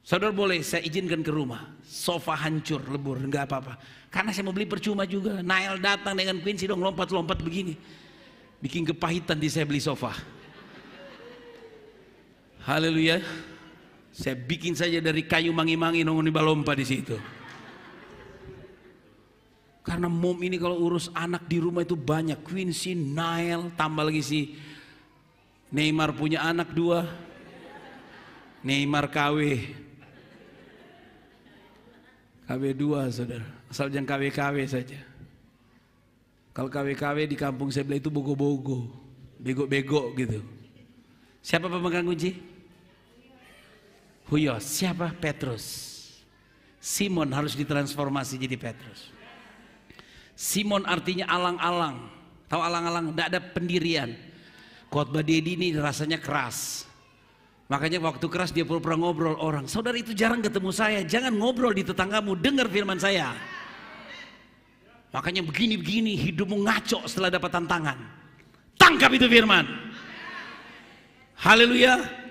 Saudara boleh saya izinkan ke rumah, sofa hancur, lebur, enggak apa-apa. Karena saya mau beli percuma juga. Nael datang dengan Quincy dong, lompat-lompat begini. Bikin kepahitan di saya beli sofa. Haleluya. Saya bikin saja dari kayu mangi-mangi nongol di balompa di situ. Karena mom ini kalau urus anak di rumah itu banyak. Quincy, Nael, tambah lagi si Neymar punya anak 2. Neymar KW 2 saudara, asal jangan KW saja. Kalau KW di kampung sebelah itu bogo-bogo, bego-bego gitu. Siapa pemegang kunci? Huyos. Siapa? Petrus. Simon harus ditransformasi jadi Petrus. Simon artinya alang-alang. Tahu alang-alang? Tidak ada pendirian. Khotbah Dedi ini rasanya keras. Makanya waktu keras dia pura-pura ngobrol orang. Saudara itu jarang ketemu saya. Jangan ngobrol di tetanggamu. Dengar firman saya. Makanya begini-begini hidupmu ngaco setelah dapat tantangan. Tangkap itu firman. Haleluya.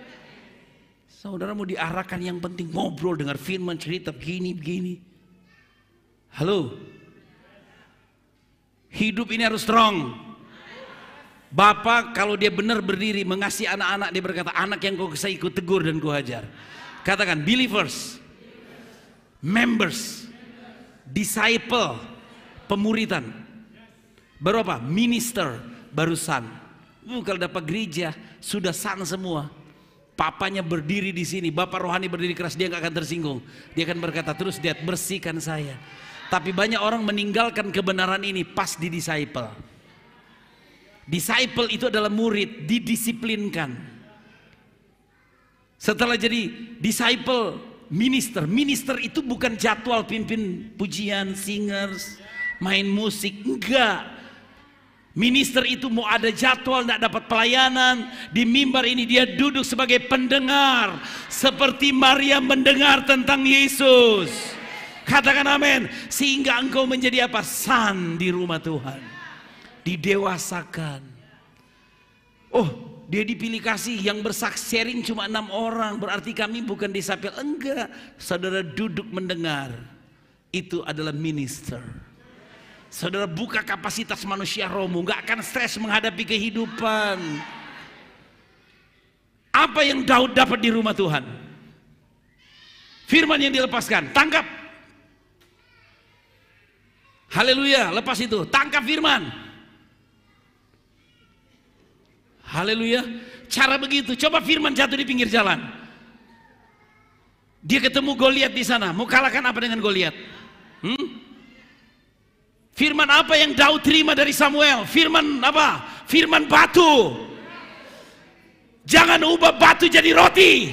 Saudara mau diarahkan yang penting ngobrol, dengar firman, cerita begini-begini. Halo. Hidup ini harus strong. Bapak kalau dia benar berdiri mengasihi anak-anak, dia berkata, anak yang kau saya ikut tegur dan kau ajar. Katakan believers, members, disciple, pemuritan. Baru apa? Minister, baru son. Kalau dapat gereja sudah son semua. Papanya berdiri di sini, bapak rohani berdiri keras, dia nggak akan tersinggung. Dia akan berkata terus, dia bersihkan saya. Tapi banyak orang meninggalkan kebenaran ini pas di disciple. Disciple itu adalah murid, didisiplinkan. Setelah jadi disciple, minister itu bukan jadwal pimpin pujian, singers, main musik, enggak. Minister itu mau ada jadwal, tidak dapat pelayanan. Di mimbar ini dia duduk sebagai pendengar, seperti Maria mendengar tentang Yesus. Katakan amin. Sehingga engkau menjadi apa? Son di rumah Tuhan, didewasakan. Oh, dia dipilih kasih, yang bersaksi sharing cuma 6 orang, berarti kami bukan disciple. Enggak, saudara duduk mendengar, itu adalah minister. Saudara buka kapasitas manusia rohmu, nggak akan stres menghadapi kehidupan. Apa yang Daud dapat di rumah Tuhan? Firman yang dilepaskan, tangkap. Haleluya, lepas itu, tangkap firman. Haleluya. Cara begitu, coba firman jatuh di pinggir jalan. Dia ketemu Goliat di sana, mau kalahkan apa dengan Goliat? Firman apa yang Daud terima dari Samuel? Firman apa? Firman batu. Jangan ubah batu jadi roti.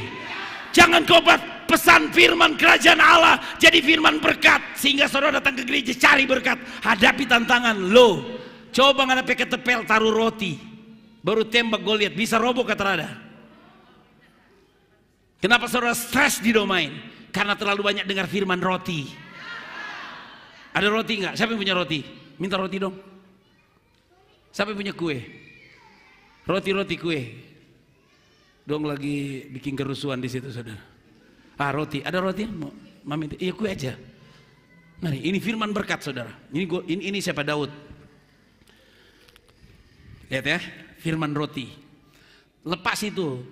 Jangan kau pesan firman kerajaan Allah jadi firman berkat, sehingga saudara datang ke gereja cari berkat, hadapi tantangan. Lo coba ngadep ketepel taruh roti, baru tembak Goliat, bisa roboh kata rada. Kenapa saudara stres di domain? Karena terlalu banyak dengar firman roti. Ada roti nggak? Siapa yang punya roti? Minta roti dong. Siapa yang punya kue? Roti kue. Dong lagi bikin kerusuhan di situ saudara. Ah roti, ada roti? Mau mami? Iya kue aja. Mari, ini firman berkat saudara. Ini siapa? Daud. Lihat ya, firman roti. Lepas itu.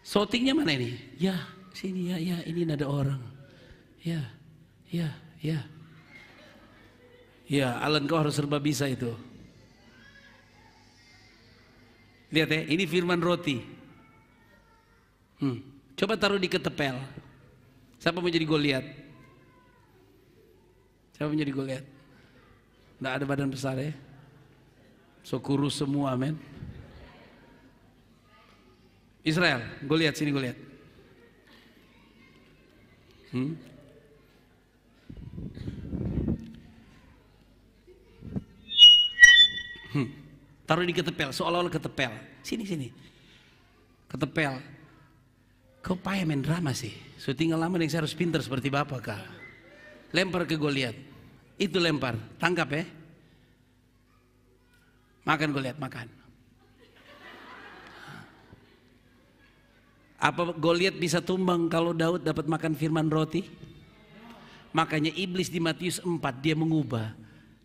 Shootingnya mana ini? Ya, sini ya, ini ada orang. Ya. Ya, Alan kau harus serba bisa itu. Lihat ya, ini firman roti. Coba taruh di ketepel. Siapa mau jadi Goliat? Siapa mau jadi Goliat? Nggak ada badan besar ya? So kurus semua, men. Israel, Goliat sini Goliat. Taruh di ketepel, seolah-olah ketepel. Sini. Ketepel. Kau payah main drama sih. So tinggal lama yang saya harus pintar seperti bapak kah. Lempar ke Goliat. Itu lempar, tangkap ya. Makan Goliat, makan. Apa Goliat bisa tumbang kalau Daud dapat makan firman roti? Makanya iblis di Matius 4 dia mengubah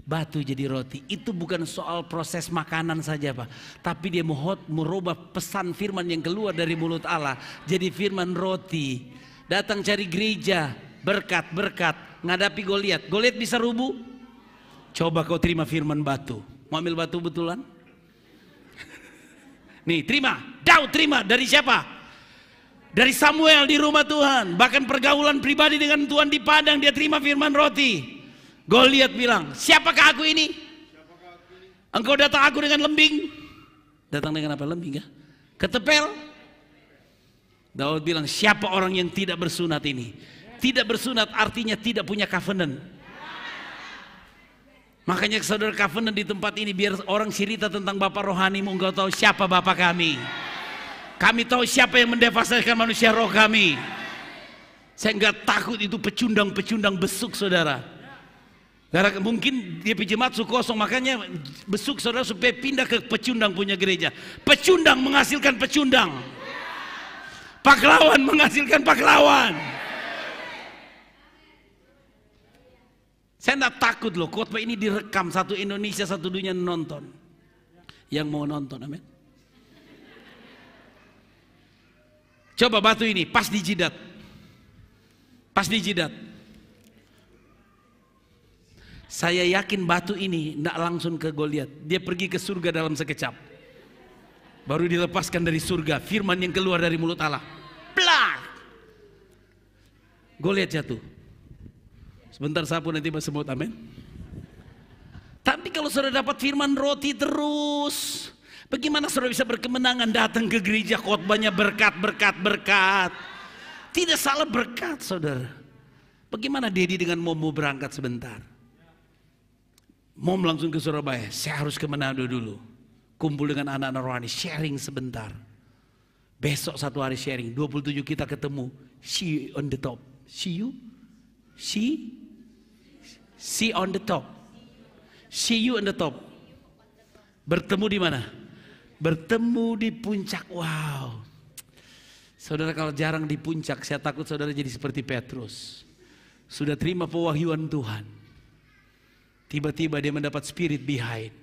batu jadi roti. Itu bukan soal proses makanan saja Pak, tapi dia merubah pesan firman yang keluar dari mulut Allah jadi firman roti. Datang cari gereja, berkat, ngadapi Goliat. Goliat bisa rubuh? Coba kau terima firman batu. Mau ambil batu betulan? Nih terima, Daud terima dari siapa? Dari Samuel di rumah Tuhan. Bahkan pergaulan pribadi dengan Tuhan di padang, dia terima firman roti. Goliat bilang, siapakah aku ini? Engkau datang aku dengan lembing. Datang dengan apa? Lembing ya? Ketepel. Daud bilang, siapa orang yang tidak bersunat ini? Tidak bersunat artinya tidak punya covenant. Makanya saudara covenant di tempat ini, biar orang cerita tentang Bapak rohanimu, engkau tahu siapa Bapak kami. Kami tahu siapa yang mendevastasikan manusia roh kami. Saya nggak takut itu pecundang-pecundang besuk saudara. Karena mungkin dia jemaat kosong, makanya besuk saudara supaya pindah ke pecundang punya gereja. Pecundang menghasilkan pecundang. Pahlawan menghasilkan pahlawan. Saya nggak takut loh, khotbah ini direkam, satu Indonesia, satu dunia nonton. Yang mau nonton, amin. Coba batu ini pas di jidat. Pas di jidat. Saya yakin batu ini tidak langsung ke Goliat. Dia pergi ke surga dalam sekejap. Baru dilepaskan dari surga. Firman yang keluar dari mulut Allah. Plak. Goliat jatuh. Sebentar sapu nanti sebut amin. Tapi kalau sudah dapat firman roti terus, bagaimana saudara bisa berkemenangan datang ke gereja khotbahnya berkat. Tidak salah berkat saudara. Bagaimana Dedi dengan Momo berangkat sebentar. Mom langsung ke Surabaya. Saya harus ke Manado dulu. Kumpul dengan anak-anak rohani. Sharing sebentar. Besok satu hari sharing. 27 kita ketemu. See you on the top. See you? See on the top. See you on the top. Bertemu di mana? Bertemu di puncak. Wow. Saudara kalau jarang di puncak, saya takut saudara jadi seperti Petrus. Sudah terima pewahyuan Tuhan. Tiba-tiba dia mendapat spirit behind.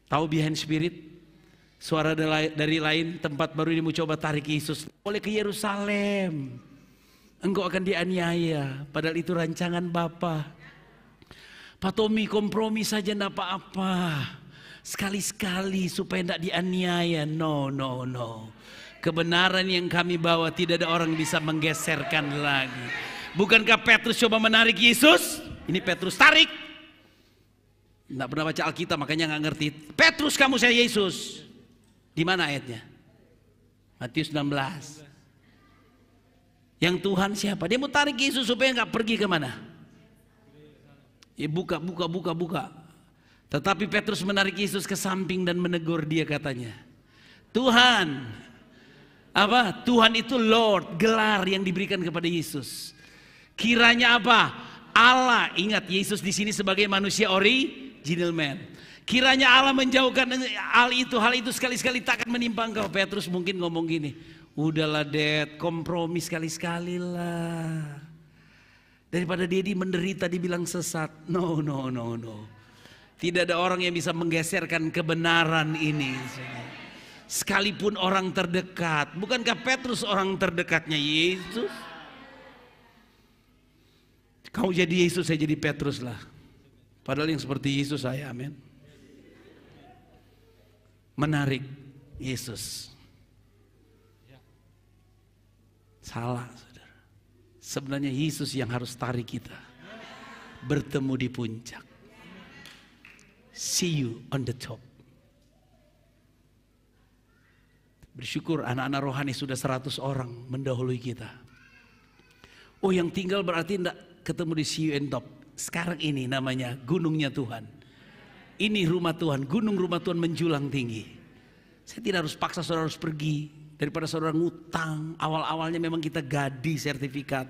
Tahu behind spirit? Suara dari lain tempat baru ini mau coba tarik Yesus. Boleh ke Yerusalem. Engkau akan dianiaya. Padahal itu rancangan Bapa. Pak Tommy kompromi saja enggak apa-apa. Sekali-sekali supaya tidak dianiaya. No. Kebenaran yang kami bawa tidak ada orang bisa menggeserkan lagi. Bukankah Petrus coba menarik Yesus? Ini Petrus tarik. Tidak pernah baca Alkitab makanya nggak ngerti. Petrus kamu saya Yesus. Di mana ayatnya? Matius 16. Yang Tuhan siapa? Dia mau tarik Yesus supaya nggak pergi kemana? Ya buka. Tetapi Petrus menarik Yesus ke samping dan menegur dia katanya. Tuhan, Apa? Tuhan itu Lord, gelar yang diberikan kepada Yesus. Kiranya apa? Allah, ingat Yesus di sini sebagai manusia original man. Kiranya Allah menjauhkan hal itu sekali-sekali tak akan menimpa engkau. Petrus mungkin ngomong gini, udahlah Dad, kompromi sekali-sekali lah. Daripada dia menderita dibilang sesat. No. Tidak ada orang yang bisa menggeserkan kebenaran ini. Sekalipun orang terdekat. Bukankah Petrus orang terdekatnya Yesus? Kau jadi Yesus, saya jadi Petrus lah. Padahal yang seperti Yesus saya, amin. Menarik Yesus. Salah, saudara. Sebenarnya Yesus yang harus tarik kita. Bertemu di puncak. See you on the top. Bersyukur anak-anak rohani sudah 100 orang mendahului kita. Oh, yang tinggal berarti tidak ketemu di see you on top. Sekarang ini namanya gunungnya Tuhan. Ini rumah Tuhan, gunung rumah Tuhan menjulang tinggi. Saya tidak harus paksa saudara harus pergi. Daripada saudara ngutang, awal-awalnya memang kita gadi sertifikat,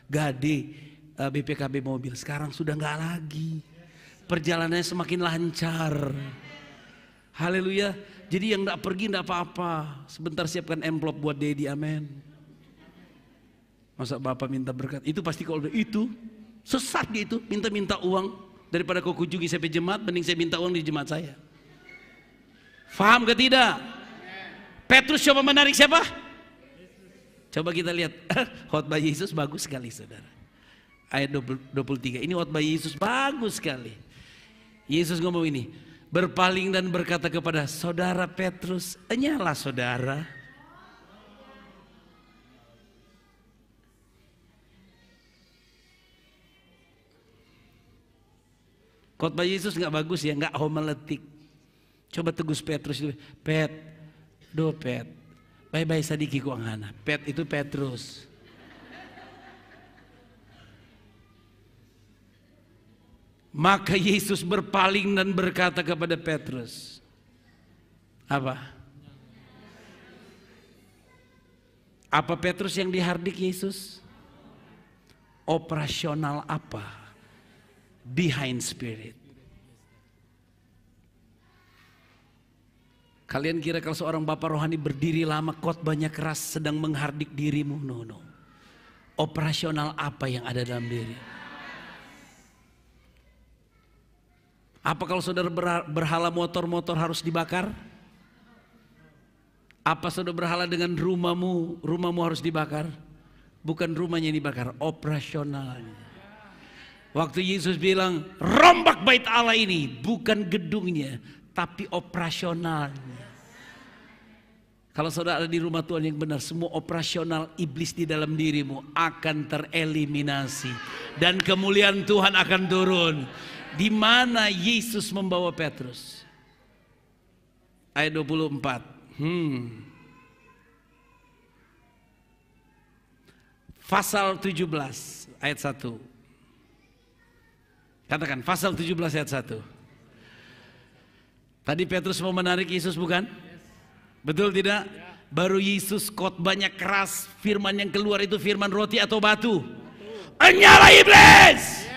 gadi BPKB mobil. Sekarang sudah nggak lagi. Perjalanannya semakin lancar. Haleluya. Jadi yang nggak pergi nggak apa-apa. Sebentar siapkan amplop buat Dedi, amin. Masa Bapak minta berkat? Itu pasti kalau itu sesat dia itu, minta-minta uang. Daripada kau kunjungi sampai jemaat, mending saya minta uang di jemaat saya. Faham ke tidak? Petrus coba menarik siapa? Coba kita lihat. Khotbah Yesus bagus sekali saudara. Ayat 23. Ini khotbah Yesus bagus sekali. Yesus ngomong ini. Berpaling dan berkata kepada saudara Petrus, enyalah saudara. Khotbah Yesus nggak bagus ya, nggak homiletik. Coba tegus Petrus itu, Pet, bye-bye sadiki ku anghana. Pet itu Petrus. Maka Yesus berpaling dan berkata kepada Petrus, apa? Apa Petrus yang dihardik Yesus? Operasional apa? Behind spirit. Kalian kira kalau seorang bapak rohani berdiri lama khotbahnya keras sedang menghardik dirimu? No. Operasional apa yang ada dalam diri? Apa kalau saudara berhala motor harus dibakar? Apa saudara berhala dengan rumahmu harus dibakar? Bukan rumahnya yang dibakar, operasionalnya. Waktu Yesus bilang, rombak bait Allah ini, bukan gedungnya, tapi operasionalnya. Kalau saudara ada di rumah Tuhan yang benar, semua operasional iblis di dalam dirimu akan tereliminasi. Dan kemuliaan Tuhan akan turun. Di mana Yesus membawa Petrus? Ayat 24. Pasal 17 ayat 1. Katakan pasal 17 ayat 1. Tadi Petrus mau menarik Yesus bukan? Betul tidak? Baru Yesus khotbahnya keras, firman yang keluar itu firman roti atau batu? Enyalah iblis!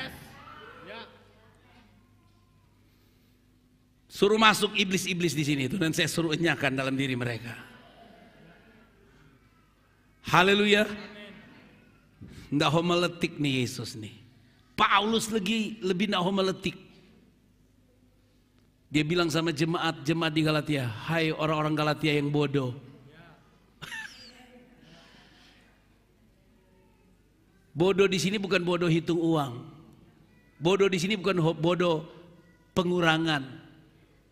Suruh masuk iblis-iblis di sini itu dan saya suruh enyahkan dalam diri mereka. Haleluya. Nggak homiletik nih Yesus nih. Paulus lebih nggak homiletik. Dia bilang sama jemaat di Galatia, hai orang-orang Galatia yang bodoh. Bodoh di sini bukan bodoh hitung uang. Bodoh di sini bukan bodoh pengurangan.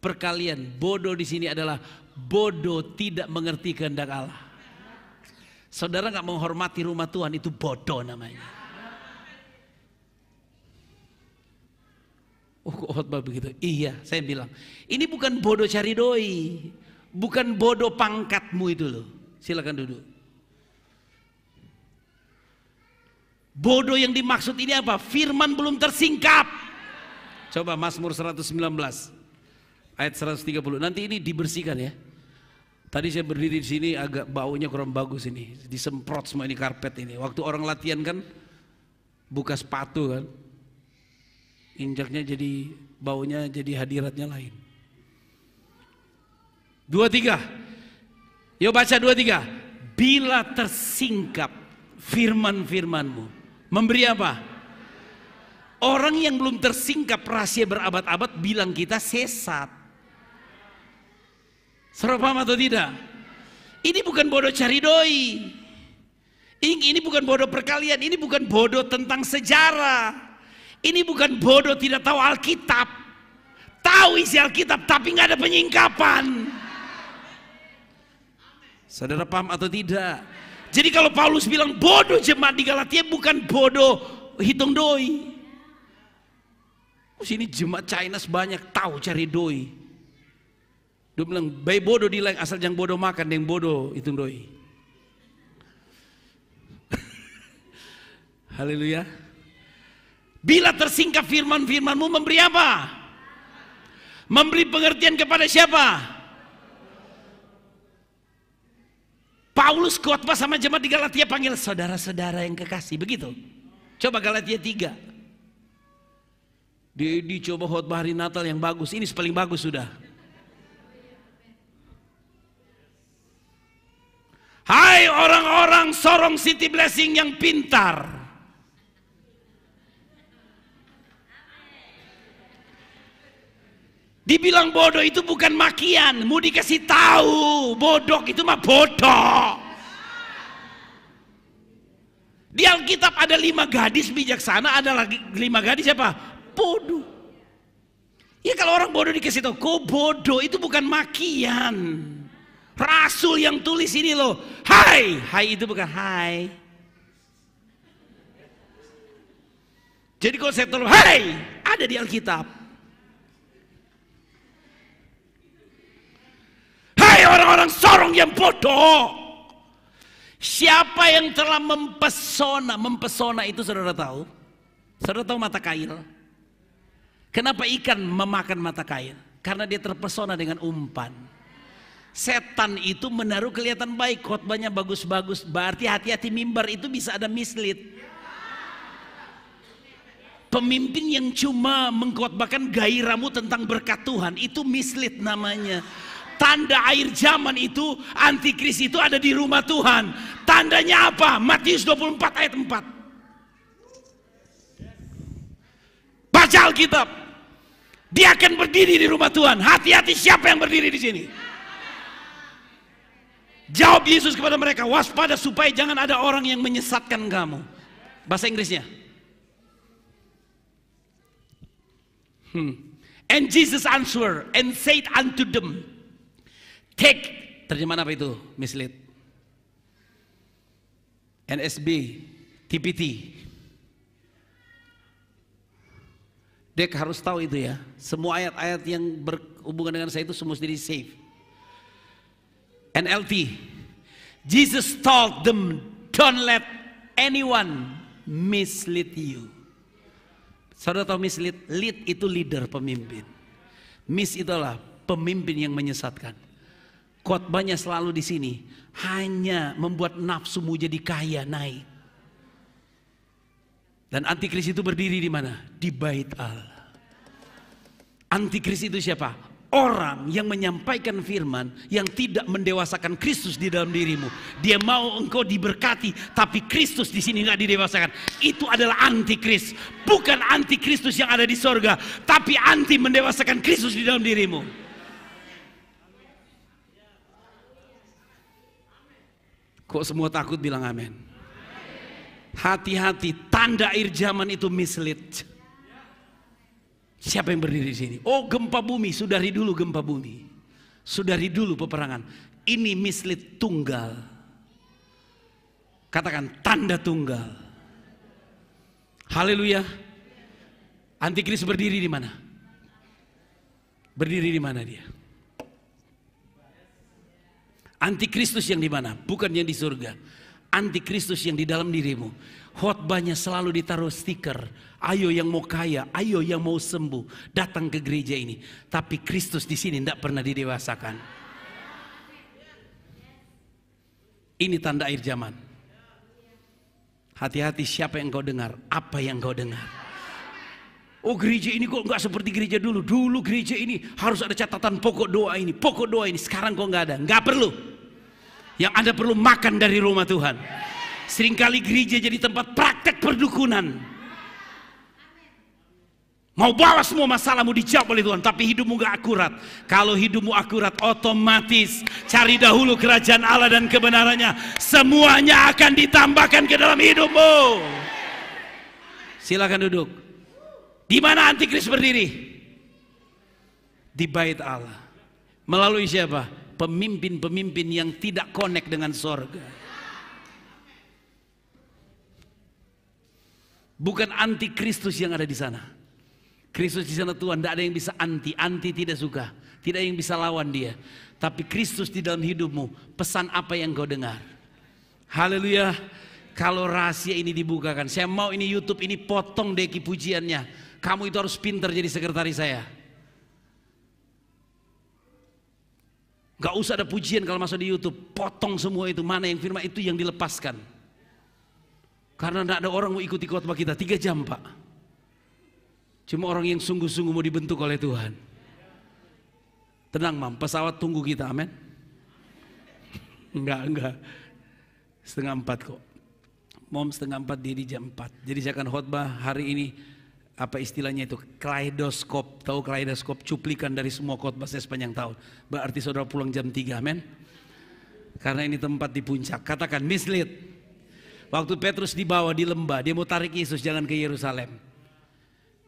Perkalian, bodoh di sini adalah bodoh tidak mengerti kehendak Allah. Saudara nggak menghormati rumah Tuhan, itu bodoh namanya. Oh kok khotbah begitu? Iya, saya bilang ini bukan bodoh cari doi, bukan bodoh pangkatmu itu loh. Silakan duduk. Bodoh yang dimaksud ini apa? Firman belum tersingkap. Coba Mazmur 119 ayat 130. Nanti ini dibersihkan ya. Tadi saya berdiri di sini agak baunya kurang bagus ini, disemprot semua ini karpet ini. Waktu orang latihan kan buka sepatu kan, injaknya jadi baunya jadi hadiratnya lain. 2-3, yuk baca 2-3. Bila tersingkap firman-firmanmu, memberi apa? Orang yang belum tersingkap rahasia berabad-abad bilang kita sesat. Saudara paham atau tidak? Ini bukan bodoh cari doi. Ini bukan bodoh perkalian. Ini bukan bodoh tentang sejarah. Ini bukan bodoh tidak tahu Alkitab. Tahu isi Alkitab tapi nggak ada penyingkapan. Saudara paham atau tidak? Jadi kalau Paulus bilang bodoh jemaat di Galatia, bukan bodoh hitung doi. Sini jemaat China banyak tahu cari doi. Dia bilang, baik bodoh di lain asal jangan bodoh makan, yang bodoh hitung doi. Haleluya. Bila tersingkap firman-firmanmu, memberi apa? Memberi pengertian kepada siapa? Paulus khotbah sama jemaat di Galatia panggil saudara-saudara yang kekasih, begitu. Coba Galatia 3. Dicoba khotbah hari Natal yang bagus, ini paling bagus sudah. Hai orang-orang Sorong City Blessing yang pintar. Dibilang bodoh itu bukan makian, mau dikasih tahu, bodoh itu mah bodoh. Di Alkitab ada 5 gadis bijaksana, ada lagi 5 gadis apa? Bodoh. Ya kalau orang bodoh dikasih tahu, kok bodoh itu bukan makian. Rasul yang tulis ini loh, hai, hai itu bukan hai. Jadi kalau saya tulis hai, ada di Alkitab. Hai orang-orang Sorong yang bodoh. Siapa yang telah mempesona? Mempesona itu saudara tahu? Saudara tahu mata kail? Kenapa ikan memakan mata kail? Karena dia terpesona dengan umpan. Setan itu menaruh kelihatan baik, khotbahnya bagus-bagus, berarti hati-hati mimbar itu bisa ada mislead. Pemimpin yang cuma mengkhotbahkan gairahmu tentang berkat Tuhan, itu mislead namanya. Tanda akhir zaman itu, antikris itu ada di rumah Tuhan. Tandanya apa? Matius 24 ayat 4. Baca Alkitab. Dia akan berdiri di rumah Tuhan. Hati-hati siapa yang berdiri di sini. Jawab Yesus kepada mereka, waspada supaya jangan ada orang yang menyesatkan kamu. Bahasa Inggrisnya. And Jesus answered and said unto them, take, terjemahan apa itu? Mislead. NSB, TPT. Dek harus tahu itu ya. Semua ayat-ayat yang berhubungan dengan saya itu semua di save. NLT, Jesus told them, don't let anyone mislead you. Saudara tahu mislead? Lead itu leader, pemimpin. Miss itulah pemimpin yang menyesatkan. Khotbahnya selalu di sini, hanya membuat nafsumu jadi kaya naik. Dan antikris itu berdiri di mana? Di Bait Allah. Antikris itu siapa? Orang yang menyampaikan firman yang tidak mendewasakan Kristus di dalam dirimu. Dia mau engkau diberkati, tapi Kristus di sini nggak didewasakan. Itu adalah antikris, bukan antikristus yang ada di sorga, tapi anti mendewasakan Kristus di dalam dirimu. Kok semua takut bilang amin? Hati-hati, tanda akhir zaman itu mislead. Siapa yang berdiri di sini? Oh, gempa bumi, sudari dulu gempa bumi. Sudari dulu peperangan. Ini mislead tunggal. Katakan tanda tunggal. Haleluya. Antikris berdiri di mana? Berdiri di mana dia? Antikristus yang di mana? Bukan yang di surga. Antikristus yang di dalam dirimu. Khotbahnya selalu ditaruh stiker. Ayo yang mau kaya, ayo yang mau sembuh, datang ke gereja ini. Tapi Kristus di sini tidak pernah didewasakan. Ini tanda akhir zaman. Hati-hati siapa yang kau dengar, apa yang kau dengar. Oh, gereja ini kok nggak seperti gereja dulu. Dulu gereja ini harus ada catatan pokok doa ini, pokok doa ini. Sekarang kok nggak ada, nggak perlu. Yang Anda perlu makan dari rumah Tuhan. Seringkali gereja jadi tempat praktek perdukunan. Mau bawa semua masalahmu dijawab oleh Tuhan, tapi hidupmu gak akurat. Kalau hidupmu akurat, otomatis cari dahulu kerajaan Allah dan kebenarannya. Semuanya akan ditambahkan ke dalam hidupmu. Silakan duduk. Di mana antikris berdiri? Di bait Allah. Melalui siapa? Pemimpin-pemimpin yang tidak connect dengan sorga. Bukan antikristus yang ada di sana. Kristus di sana Tuhan, tidak ada yang bisa anti tidak suka, tidak ada yang bisa lawan dia. Tapi Kristus di dalam hidupmu, pesan apa yang kau dengar? Haleluya. Kalau rahasia ini dibukakan, saya mau ini YouTube ini potong deki pujiannya. Kamu itu harus pintar jadi sekretaris saya. Gak usah ada pujian kalau masuk di YouTube, potong semua itu, mana yang firman itu yang dilepaskan. Karena tidak ada orang mau ikuti khotbah kita 3 jam Pak. Cuma orang yang sungguh-sungguh mau dibentuk oleh Tuhan. Tenang Mam, pesawat tunggu kita, amin. Enggak. 3:30 kok. Mom 3:30 di jam 4. Jadi saya akan khotbah hari ini, apa istilahnya itu, kaleidoskop. Tahu kaleidoskop, cuplikan dari semua khotbah saya sepanjang tahun. Berarti saudara pulang jam 3, amin. Karena ini tempat di puncak. Katakan mislead. Waktu Petrus dibawa di lembah, dia mau tarik Yesus jangan ke Yerusalem.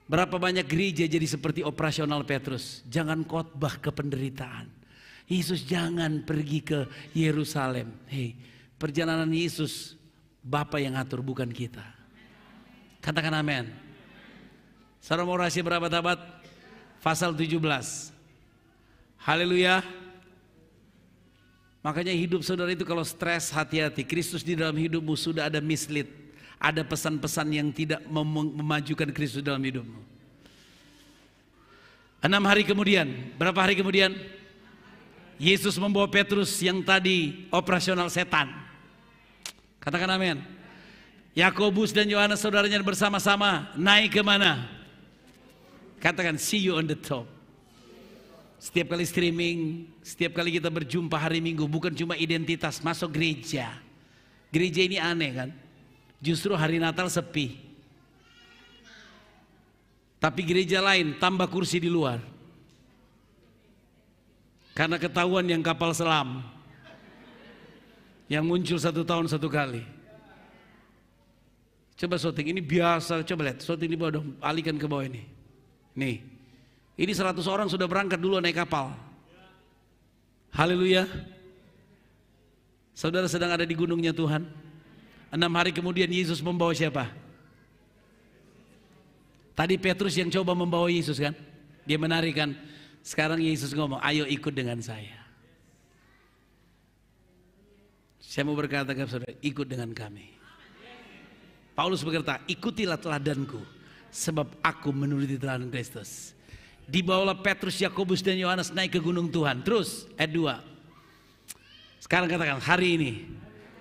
Berapa banyak gereja jadi seperti operasional Petrus. Jangan khotbah ke penderitaan. Yesus jangan pergi ke Yerusalem. Hei, perjalanan Yesus Bapa yang atur, bukan kita. Katakan amin. Saudara mau rahasia berapa tabat? Pasal 17. Haleluya. Makanya hidup saudara itu kalau stres, hati-hati. Kristus di dalam hidupmu sudah ada mislead. Ada pesan-pesan yang tidak memajukan Kristus dalam hidupmu. 6 hari kemudian, berapa hari kemudian? Yesus membawa Petrus yang tadi operasional setan. Katakan amin. Yakobus dan Yohanes saudaranya bersama-sama naik ke mana? Katakan see you on the top. Setiap kali streaming, setiap kali kita berjumpa hari Minggu, bukan cuma identitas masuk gereja. Gereja ini aneh kan? Justru hari Natal sepi. Tapi gereja lain tambah kursi di luar. Karena ketahuan yang kapal selam. Yang muncul 1 tahun 1 kali. Coba syuting, ini biasa. Coba lihat, syuting di bawah dong. Alihkan ke bawah ini. Nih, ini 100 orang sudah berangkat dulu naik kapal. Haleluya. Saudara sedang ada di gunungnya Tuhan. 6 hari kemudian Yesus membawa siapa? Tadi Petrus yang coba membawa Yesus kan? Dia menarik kan? Sekarang Yesus ngomong, ayo ikut dengan saya. Saya mau berkata kepada saudara, ikut dengan kami. Paulus berkata, ikutilah teladanku, sebab aku menuruti teladan Kristus. Dibawalah Petrus, Yakobus dan Yohanes naik ke gunung Tuhan. Terus ayat 2. Sekarang katakan, hari ini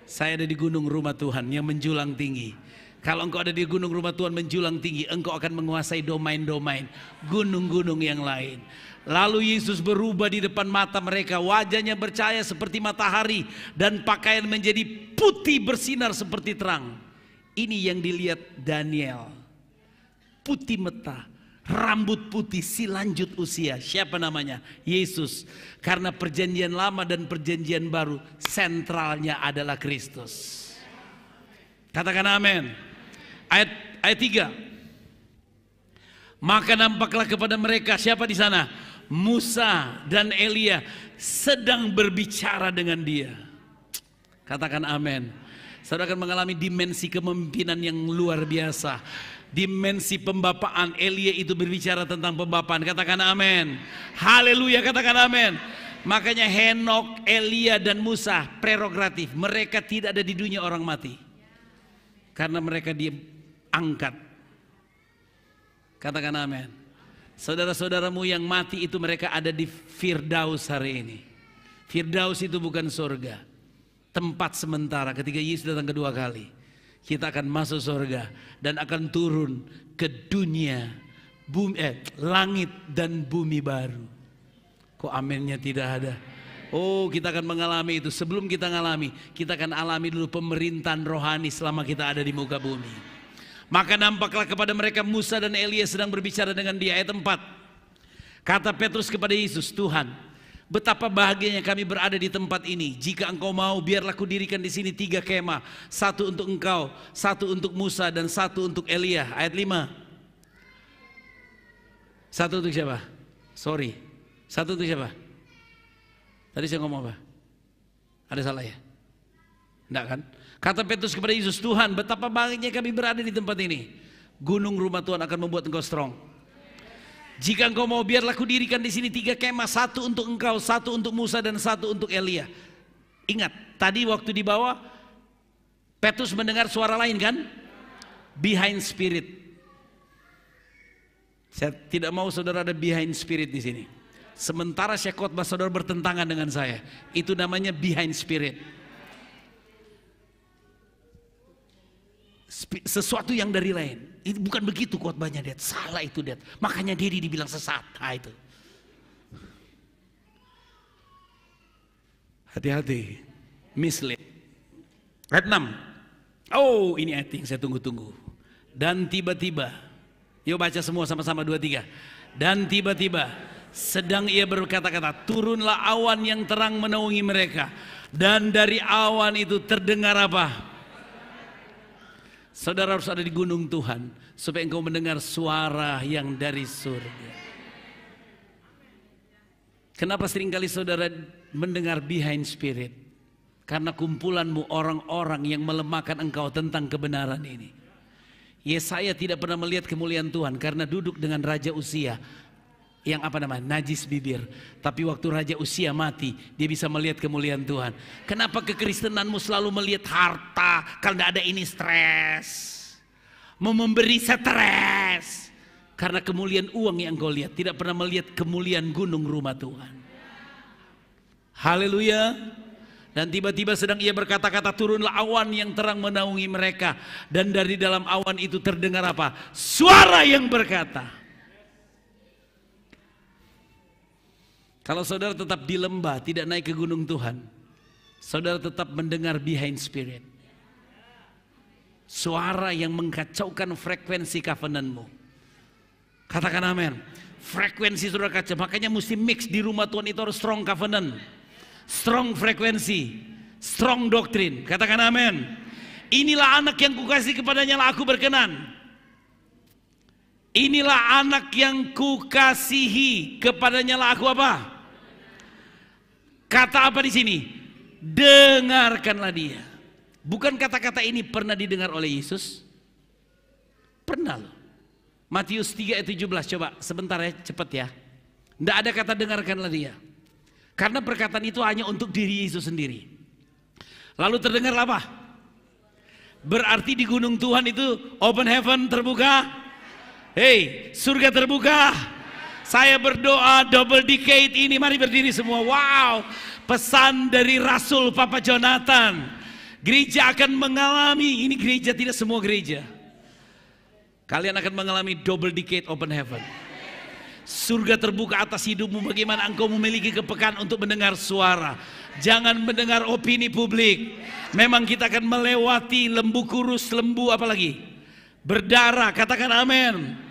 saya ada di gunung rumah Tuhan yang menjulang tinggi. Kalau engkau ada di gunung rumah Tuhan menjulang tinggi, engkau akan menguasai domain-domain gunung-gunung yang lain. Lalu Yesus berubah di depan mata mereka, wajahnya bercahaya seperti matahari dan pakaian menjadi putih bersinar seperti terang. Ini yang dilihat Daniel. Putih mata, rambut putih, si lanjut usia. Siapa namanya? Yesus. Karena perjanjian lama dan perjanjian baru sentralnya adalah Kristus. Katakan amin. Ayat 3. Maka nampaklah kepada mereka siapa di sana? Musa dan Elia sedang berbicara dengan dia. Katakan amin. Saudara akan mengalami dimensi kepemimpinan yang luar biasa. Dimensi pembapaan. Elia itu berbicara tentang pembapaan. Katakan amin. Haleluya, katakan amin. Makanya Henok, Elia dan Musa prerogatif. Mereka tidak ada di dunia orang mati. Karena mereka diangkat. Katakan amin. Saudara-saudaramu yang mati itu mereka ada di Firdaus hari ini. Firdaus itu bukan surga. tempat sementara. Ketika Yesus datang kedua kali, kita akan masuk surga dan akan turun ke dunia langit dan bumi baru. Kok aminnya tidak ada? Oh, kita akan mengalami itu. Sebelum kita mengalami, kita akan alami dulu pemerintahan rohani selama kita ada di muka bumi. Maka nampaklah kepada mereka Musa dan Elia sedang berbicara dengan dia. Ayat 4. Kata Petrus kepada Yesus, Tuhan, betapa bahagianya kami berada di tempat ini. Jika engkau mau, biarlah kudirikan di sini 3 kemah. 1 untuk engkau, 1 untuk Musa, dan 1 untuk Elia. Ayat 5. 1 untuk siapa? Sorry. 1 untuk siapa? Tadi saya ngomong apa? Ada salah ya? Enggak kan? Kata Petrus kepada Yesus, Tuhan, betapa bahagianya kami berada di tempat ini. Gunung rumah Tuhan akan membuat engkau strong. Jika engkau mau, biarlah kudirikan di sini 3 kemah, 1 untuk engkau, 1 untuk Musa, dan 1 untuk Elia. Ingat, tadi waktu di bawah, Petrus mendengar suara lain kan? Behind spirit. Saya tidak mau saudara ada behind spirit di sini. Sementara saya khotbah, saudara bertentangan dengan saya. Itu namanya behind spirit. Sesuatu yang dari lain. Itu bukan begitu khotbahnya, Dad. Salah itu, Dad. Makanya Dedi dibilang sesat. Nah, itu. Hati-hati. Mislead. Ayat 6. Oh, ini ayat yang saya tunggu-tunggu. Dan tiba-tiba, yuk baca semua sama-sama 2, 3. Dan tiba-tiba, sedang ia berkata-kata, turunlah awan yang terang menaungi mereka. Dan dari awan itu terdengar apa? Saudara harus ada di gunung Tuhan supaya engkau mendengar suara yang dari surga. Kenapa seringkali saudara mendengar behind spirit? Karena kumpulanmu orang-orang yang melemahkan engkau tentang kebenaran ini. Yesaya tidak pernah melihat kemuliaan Tuhan karena duduk dengan Raja Uzia yang najis bibir. Tapi waktu Raja Uzia mati, dia bisa melihat kemuliaan Tuhan. Kenapa kekristenanmu selalu melihat harta? Kalau tidak ada ini stres, memberi stres. Karena kemuliaan uang yang kau lihat, tidak pernah melihat kemuliaan gunung rumah Tuhan. Haleluya. Dan tiba-tiba sedang ia berkata-kata, turunlah awan yang terang menaungi mereka. Dan dari dalam awan itu terdengar apa? Suara yang berkata. Kalau saudara tetap di lembah, tidak naik ke gunung Tuhan, saudara tetap mendengar behind spirit. Suara yang mengkacaukan frekuensi covenantmu. Katakan amin. Frekuensi saudara kacau, makanya mesti mix di rumah Tuhan itu harus strong covenant, strong frekuensi, strong doktrin. Katakan amin. Inilah anak yang kukasih kepadanya lah aku berkenan. Inilah anak yang kukasihi kepadanya lah aku apa? Kata apa di sini? Dengarkanlah dia. Bukan kata-kata ini pernah didengar oleh Yesus? Pernah loh. Matius 3 ayat 17, coba sebentar ya, cepat ya. Tidak ada kata dengarkanlah dia. Karena perkataan itu hanya untuk diri Yesus sendiri. Lalu terdengar apa? Berarti di gunung Tuhan itu open heaven terbuka. Hei, surga terbuka. Saya berdoa double decade ini, mari berdiri semua. Wow, pesan dari Rasul Papa Jonathan. Gereja akan mengalami, ini gereja tidak semua gereja. Kalian akan mengalami double decade open heaven. Surga terbuka atas hidupmu, bagaimana engkau memiliki kepekaan untuk mendengar suara. Jangan mendengar opini publik. Memang kita akan melewati lembu kurus, lembu apalagi? Berdarah, katakan amin.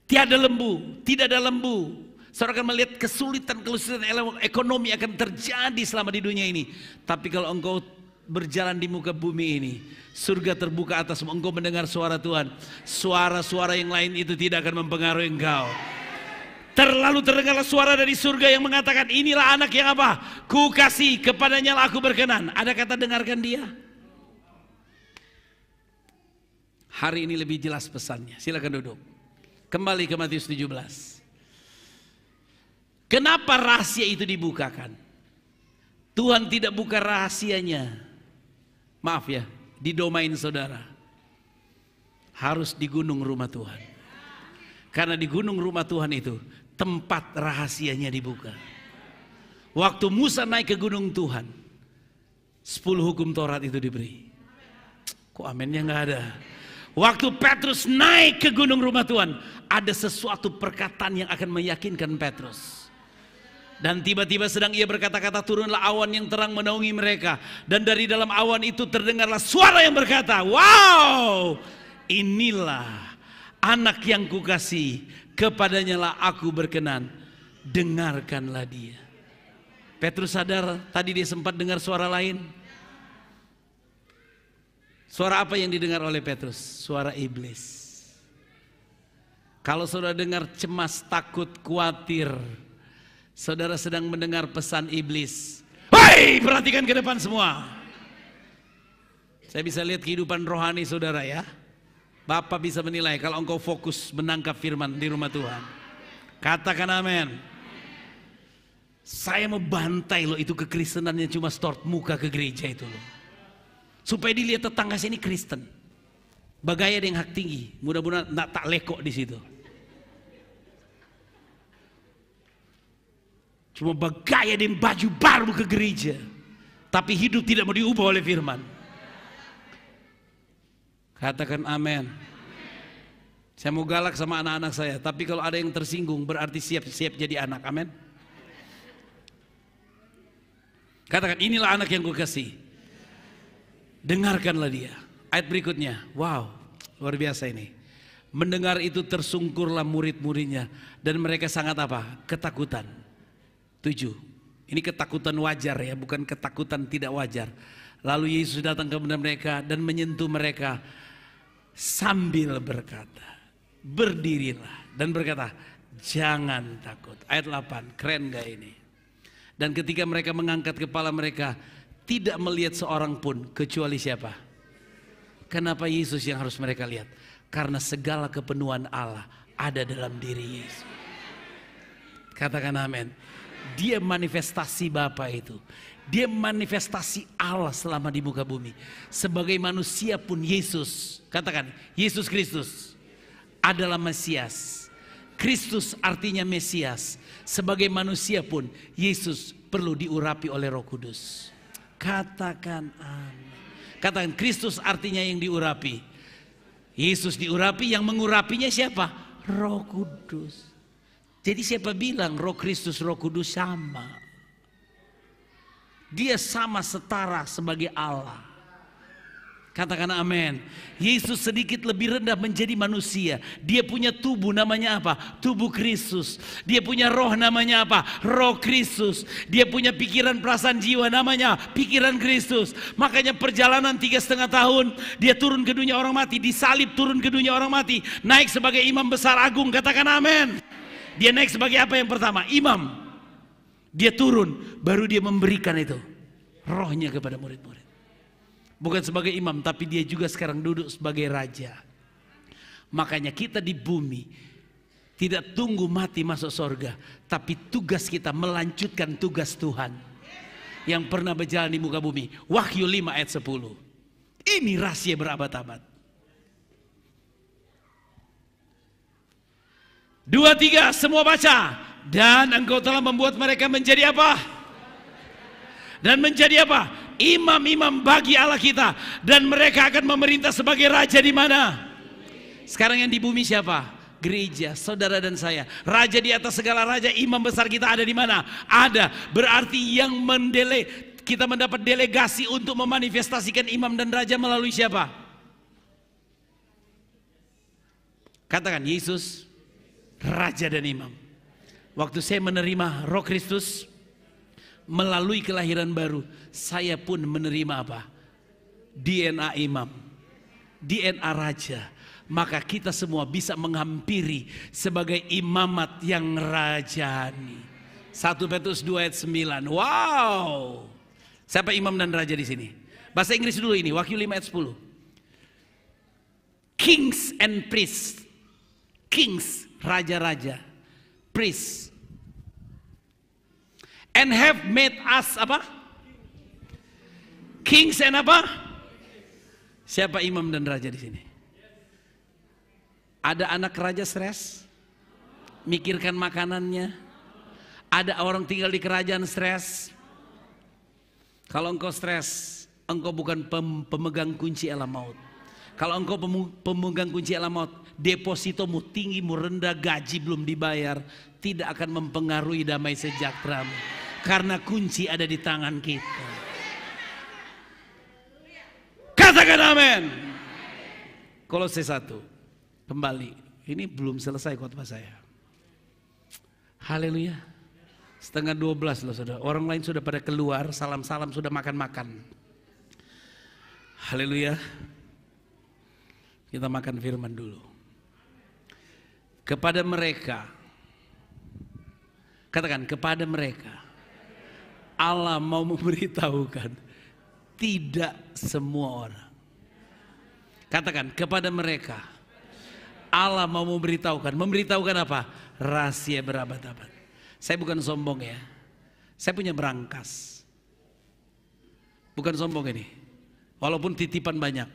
Tiada lembu, tidak ada lembu. Saudara akan melihat kesulitan ekonomi akan terjadi selama di dunia ini. Tapi kalau engkau berjalan di muka bumi ini, surga terbuka atasmu, engkau mendengar suara Tuhan. Suara-suara yang lain itu tidak akan mempengaruhi engkau. Terlalu terdengarlah suara dari surga yang mengatakan, inilah anak yang apa? Ku kasih, kepadanya lah aku berkenan. Ada kata dengarkan dia. Hari ini lebih jelas pesannya. Silakan duduk. Kembali ke Matius 17. Kenapa rahasia itu dibukakan? Tuhan tidak buka rahasianya, maaf ya, di domain saudara. Harus di gunung rumah Tuhan. Karena di gunung rumah Tuhan itu tempat rahasianya dibuka. Waktu Musa naik ke gunung Tuhan, 10 hukum Taurat itu diberi. Kok amennya nggak ada? Waktu Petrus naik ke gunung rumah Tuhan, ada sesuatu perkataan yang akan meyakinkan Petrus. Dan tiba-tiba sedang ia berkata-kata, turunlah awan yang terang menaungi mereka. Dan dari dalam awan itu terdengarlah suara yang berkata, wow, inilah anak yang kukasihi, kepadanya lah aku berkenan, dengarkanlah dia. Petrus sadar tadi dia sempat dengar suara lain. Suara apa yang didengar oleh Petrus? Suara iblis. Kalau saudara dengar cemas, takut, khawatir, saudara sedang mendengar pesan iblis. Hei, perhatikan ke depan semua. Saya bisa lihat kehidupan rohani saudara ya. Bapak bisa menilai kalau engkau fokus menangkap firman di rumah Tuhan. Katakan amin. Saya mau bantai loh itu kekristenan yang cuma stort muka ke gereja itu loh. Supaya dilihat tetangga sini Kristen. Bagaya ada yang hak tinggi. Mudah-mudahan tak lekok di situ. Cuma bagaya ada yang baju baru ke gereja. Tapi hidup tidak mau diubah oleh firman. Katakan amin. Saya mau galak sama anak-anak saya. Tapi kalau ada yang tersinggung berarti siap-siap jadi anak. Amin. Katakan inilah anak yang kukasihi. Dengarkanlah dia. Ayat berikutnya, wow, luar biasa ini. Mendengar itu tersungkurlah murid-muridnya dan mereka sangat apa? Ketakutan. 7. Ini ketakutan wajar ya, bukan ketakutan tidak wajar. Lalu Yesus datang kepada mereka dan menyentuh mereka sambil berkata, berdirilah, dan berkata, jangan takut. Ayat 8, keren gak ini? Dan ketika mereka mengangkat kepala mereka, tidak melihat seorang pun kecuali siapa? Kenapa Yesus yang harus mereka lihat? Karena segala kepenuhan Allah ada dalam diri Yesus. Katakan amin. Dia manifestasi Bapa itu. Dia manifestasi Allah selama di muka bumi. Sebagai manusia pun Yesus, katakan Yesus Kristus adalah Mesias. Kristus artinya Mesias. Sebagai manusia pun Yesus perlu diurapi oleh Roh Kudus. Katakan amin. Katakan Kristus artinya yang diurapi. Yesus diurapi, yang mengurapinya siapa? Roh Kudus. Jadi siapa bilang Roh Kristus, Roh Kudus sama? Dia sama setara sebagai Allah. Katakan amin. Yesus sedikit lebih rendah menjadi manusia. Dia punya tubuh namanya apa? Tubuh Kristus. Dia punya roh namanya apa? Roh Kristus. Dia punya pikiran, perasaan, jiwa namanya pikiran Kristus. Makanya perjalanan 3,5 tahun dia turun ke dunia orang mati, disalib turun ke dunia orang mati, naik sebagai imam besar agung. Katakan amin. Dia naik sebagai apa yang pertama? Imam. Dia turun, baru dia memberikan itu rohnya kepada murid-murid. Bukan sebagai imam, tapi dia juga sekarang duduk sebagai raja. Makanya kita di bumi tidak tunggu mati masuk surga, tapi tugas kita melanjutkan tugas Tuhan yang pernah berjalan di muka bumi. Wahyu 5 ayat 10. Ini rahasia berabad-abad. 2, 3 semua baca. Dan engkau telah membuat mereka menjadi apa? Dan menjadi apa? Imam-imam bagi Allah kita, dan mereka akan memerintah sebagai raja di mana? Sekarang yang di bumi siapa? Gereja, saudara dan saya. Raja di atas segala raja, imam besar kita ada di mana? Ada. Berarti yang kita mendapat delegasi untuk memanifestasikan imam dan raja melalui siapa? Katakan Yesus, raja dan imam. Waktu saya menerima Roh Kristus melalui kelahiran baru, saya pun menerima apa? DNA imam, DNA raja. Maka kita semua bisa menghampiri sebagai imamat yang rajani. 1 Petrus 2 ayat 9. Wow. Siapa imam dan raja di sini? Bahasa Inggris dulu ini, Wahyu 5 ayat 10. Kings and priests. Kings, raja-raja. Priests. And have made us apa? Kings and apa? Siapa imam dan raja di sini? Ada anak raja stres? Mikirkan makanannya? Ada orang tinggal di kerajaan stres. Kalau engkau stres, engkau bukan pemegang kunci alam maut. Kalau engkau pemegang kunci alam maut, depositomu tinggi, rendah, gaji belum dibayar, tidak akan mempengaruhi damai sejahteramu. Karena kunci ada di tangan kita. Katakan amin. Kolose 1. Kembali. Ini belum selesai khotbah saya. Haleluya. Setengah 12 loh saudara. Orang lain sudah pada keluar, salam-salam, sudah makan-makan. Haleluya. Kita makan firman dulu. Kepada mereka, katakan kepada mereka, Allah mau memberitahukan tidak semua orang. Katakan kepada mereka, Allah mau memberitahukan apa? Rahasia berabad-abad. Saya bukan sombong ya. Saya punya berangkas. Bukan sombong ini. Walaupun titipan banyak.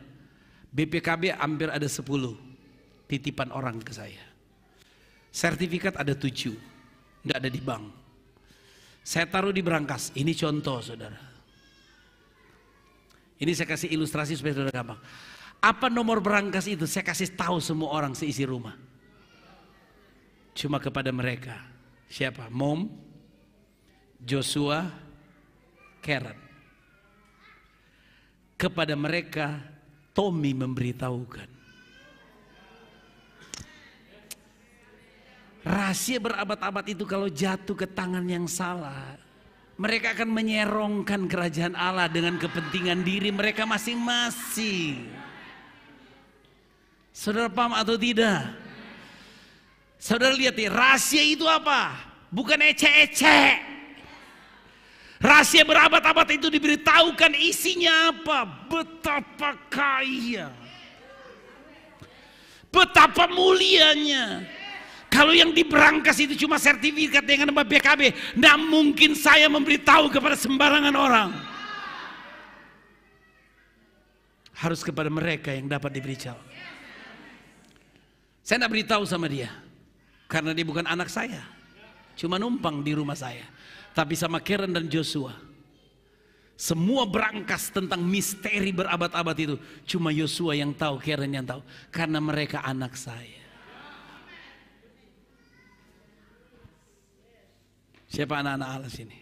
BPKB hampir ada 10 titipan orang ke saya. Sertifikat ada 7. Tidak ada di bank. Saya taruh di berangkas. Ini contoh saudara. Ini saya kasih ilustrasi supaya saudara gampang. Apa nomor berangkas itu? Saya kasih tahu semua orang seisi rumah. Cuma kepada mereka. Siapa? Mom, Joshua, Karen. Kepada mereka Tommy memberitahukan. Rahasia berabad-abad itu kalau jatuh ke tangan yang salah, mereka akan menyerongkan kerajaan Allah dengan kepentingan diri mereka masing-masing. Saudara paham atau tidak? Saudara lihat nih, rahasia itu apa? Bukan ecek-ecek. Rahasia berabad-abad itu diberitahukan isinya apa? Betapa kaya. Betapa mulianya. Kalau yang diberangkas itu cuma sertifikat dengan nama BKB, tidak mungkin saya memberitahu kepada sembarangan orang. Harus kepada mereka yang dapat diberitahu. Saya tidak beritahu sama dia. Karena dia bukan anak saya. Cuma numpang di rumah saya. Tapi sama Karen dan Joshua. Semua berangkas tentang misteri berabad-abad itu. Cuma Joshua yang tahu, Karen yang tahu. Karena mereka anak saya. Siapa anak-anak Allah sini?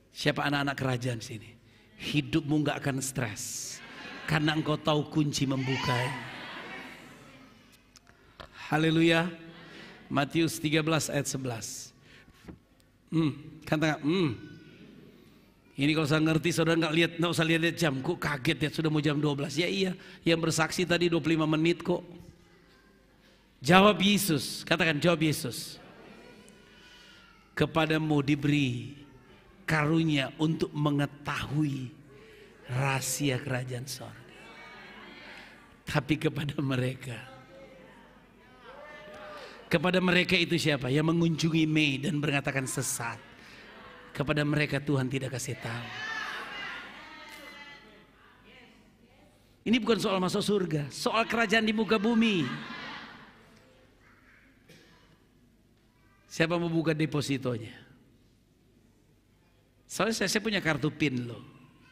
Siapa anak-anak kerajaan sini? Hidupmu gak akan stres. Karena engkau tahu kunci membukanya. Haleluya. Matius 13 ayat 11. Katakan Ini kalau saya ngerti saudara nggak usah lihat jam. Kok kaget ya sudah mau jam 12. Ya iya, yang bersaksi tadi 25 menit kok. Jawab Yesus. Katakan jawab Yesus. Kepadamu diberi karunia untuk mengetahui rahasia kerajaan sorga. Tapi kepada mereka itu siapa? Yang mengunjungi Mei dan mengatakan sesat. Kepada mereka Tuhan tidak kasih tahu. Ini bukan soal masuk surga, soal kerajaan di muka bumi. Siapa mau buka depositonya? Soalnya saya punya kartu PIN loh,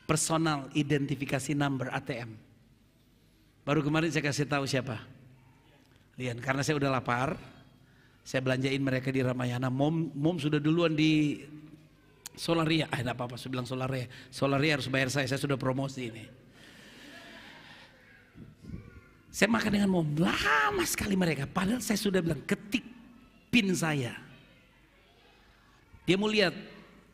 personal identifikasi number ATM. Baru kemarin saya kasih tahu siapa? Lian, karena saya udah lapar. Saya belanjain mereka di Ramayana. Mom sudah duluan di Solaria. Enggak apa-apa, saya bilang Solaria. Solaria harus bayar saya sudah promosi ini. Saya makan dengan mom, lama sekali mereka. Padahal saya sudah bilang, ketik PIN saya. Dia mau lihat.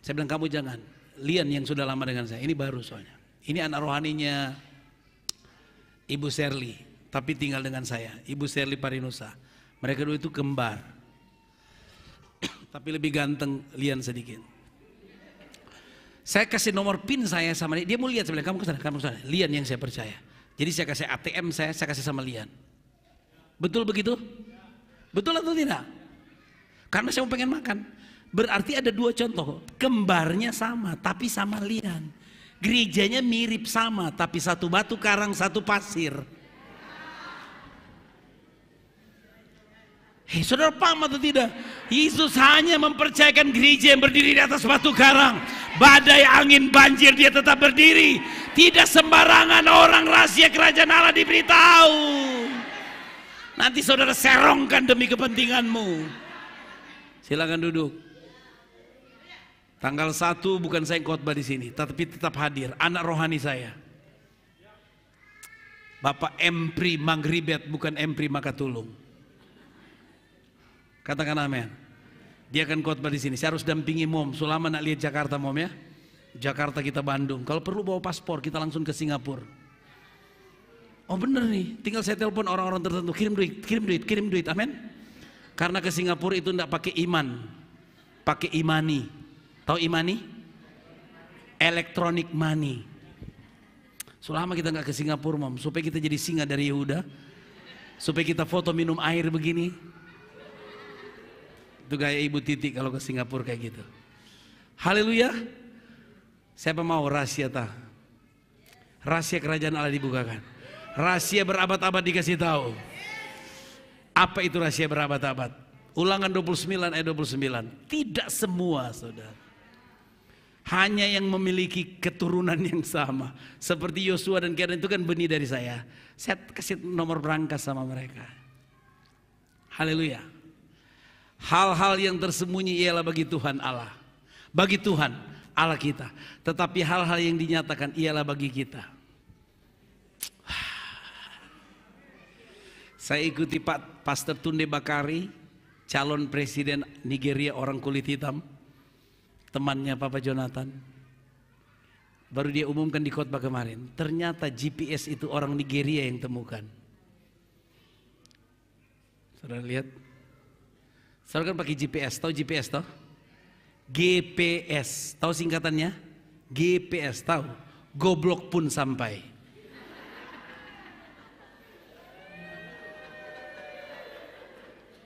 Saya bilang, kamu jangan. Lian yang sudah lama dengan saya, ini baru soalnya. Ini anak rohaninya Ibu Sherly, tapi tinggal dengan saya. Ibu Sherly Parinusa. Mereka dua itu kembar. Tapi lebih ganteng Lian sedikit. Saya kasih nomor PIN saya sama dia mau lihat, saya bilang, kamu kesana, Lian yang saya percaya. Jadi saya kasih ATM saya kasih sama Lian. Betul begitu? Betul atau tidak? Karena saya mau pengen makan. Berarti ada dua contoh, kembarnya sama tapi sama Lian. Gerejanya mirip sama tapi satu batu karang satu pasir. Hei, saudara paham atau tidak? Yesus hanya mempercayakan gereja yang berdiri di atas batu karang. Badai, angin, banjir, dia tetap berdiri. Tidak sembarangan orang rahasia kerajaan Allah diberitahu. Nanti saudara serongkan demi kepentinganmu. Silakan duduk. Tanggal 1 bukan saya khotbah di sini, tapi tetap hadir. Anak rohani saya, Bapak Empri Mangribet, bukan Empri Makatulung. Katakan amin. Dia akan khotbah di sini. Saya harus dampingi Mom. Sulama nak lihat Jakarta Mom ya. Jakarta kita Bandung. Kalau perlu bawa paspor, kita langsung ke Singapura. Oh bener nih, tinggal saya telepon orang-orang tertentu, kirim duit, kirim duit, kirim duit, amin. Karena ke Singapura itu enggak pakai iman, pakai imani. Tahu imani? Electronic money. Selama kita nggak ke Singapura, Mom, supaya kita jadi singa dari Yehuda, supaya kita foto minum air begini. Itu gaya Ibu Titi kalau ke Singapura kayak gitu. Haleluya. Siapa mau rahasia tak? Rahasia kerajaan Allah dibukakan. Rahasia berabad-abad dikasih tahu. Apa itu rahasia berabad-abad? Ulangan 29 ayat 29. Tidak semua, saudara. Hanya yang memiliki keturunan yang sama. Seperti Yosua dan Gideon itu kan benih dari saya. Saya kasih nomor berangkas sama mereka. Haleluya. Hal-hal yang tersembunyi ialah bagi Tuhan Allah. Bagi Tuhan Allah kita. Tetapi hal-hal yang dinyatakan ialah bagi kita. Saya ikuti Pak Pastor Tunde Bakari, calon presiden Nigeria orang kulit hitam. Temannya Papa Jonathan. Baru dia umumkan di khotbah kemarin. Ternyata GPS itu orang Nigeria yang temukan. Saudara lihat. Saudara kan pakai GPS, tahu GPS toh? GPS, tahu singkatannya? GPS, tahu? Goblok pun sampai.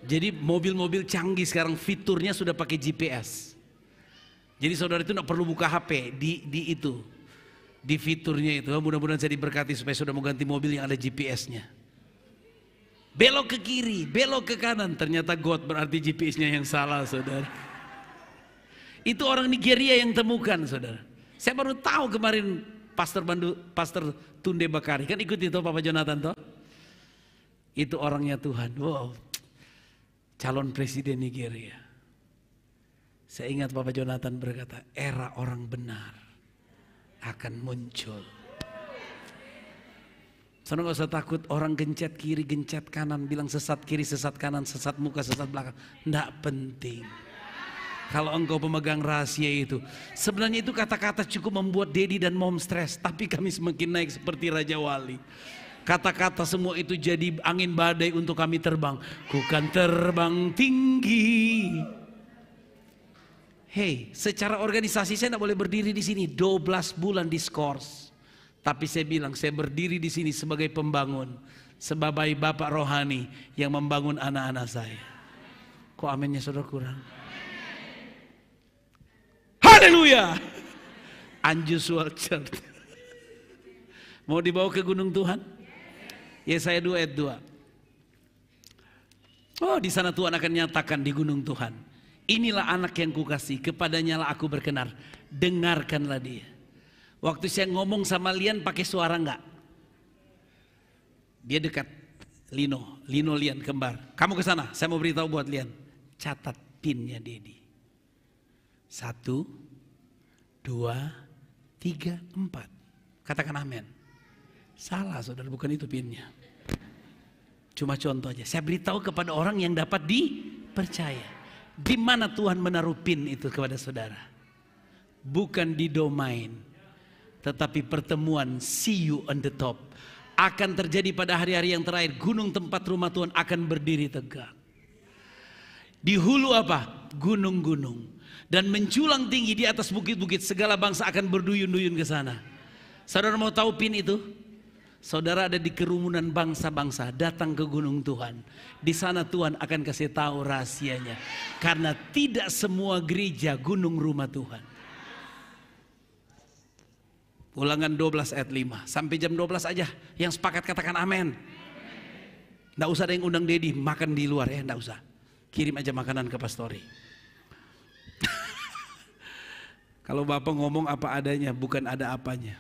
Jadi mobil-mobil canggih sekarang fiturnya sudah pakai GPS. Jadi saudara itu tidak perlu buka HP di fiturnya itu. Mudah-mudahan saya diberkati supaya saudara mau ganti mobil yang ada GPS-nya. Belok ke kiri, belok ke kanan, ternyata God berarti GPS-nya yang salah, saudara. Itu orang Nigeria yang temukan, saudara. Saya baru tahu kemarin Pastor Tunde Bakari, kan ikut itu Papa Jonathan toh? Itu orangnya Tuhan. Wow. Calon presiden Nigeria. Saya ingat Papa Jonathan berkata, era orang benar akan muncul. Saudara nggak usah takut orang gencet kiri, gencet kanan, bilang sesat kiri, sesat kanan, sesat muka, sesat belakang. Nggak penting. Kalau engkau pemegang rahasia itu. Sebenarnya itu kata-kata cukup membuat Daddy dan Mom stres. Tapi kami semakin naik seperti Raja Wali. Kata-kata semua itu jadi angin badai untuk kami terbang. Ku kan terbang tinggi. Hei, secara organisasi saya tidak boleh berdiri di sini 12 bulan diskors. Tapi saya bilang saya berdiri di sini sebagai pembangun, sebagai bapak rohani yang membangun anak-anak saya. Kok aminnya saudara kurang? Haleluya. Unusual Church. Mau dibawa ke gunung Tuhan? Yesaya 2 ayat 2. Oh, di sana Tuhan akan nyatakan di gunung Tuhan. Inilah anak yang kukasih, kepadanya lah aku berkenan. Dengarkanlah dia. Waktu saya ngomong sama Lian pakai suara enggak? Dia dekat. Lino Lian kembar. Kamu ke sana, saya mau beritahu buat Lian. Catat pinnya Dedi. 1, 2, 3, 4. Katakan amin. Salah saudara, bukan itu pinnya. Cuma contoh aja. Saya beritahu kepada orang yang dapat dipercaya. Di mana Tuhan menaruh pin itu kepada saudara? Bukan di domain. Tetapi pertemuan see you on the top akan terjadi pada hari-hari yang terakhir. Gunung tempat rumah Tuhan akan berdiri tegak. Di hulu apa? Gunung-gunung. Dan menjulang tinggi di atas bukit-bukit. Segala bangsa akan berduyun-duyun ke sana. Saudara mau tahu pin itu? Saudara ada di kerumunan bangsa-bangsa. Datang ke gunung Tuhan. Di sana Tuhan akan kasih tahu rahasianya. Karena tidak semua gereja gunung rumah Tuhan. Ulangan 12 ayat 5. Sampai jam 12 aja. Yang sepakat katakan amin. Nggak usah ada yang undang Dedi makan di luar ya. Nggak usah. Kirim aja makanan ke pastori. Kalau Bapak ngomong apa adanya, bukan ada apanya.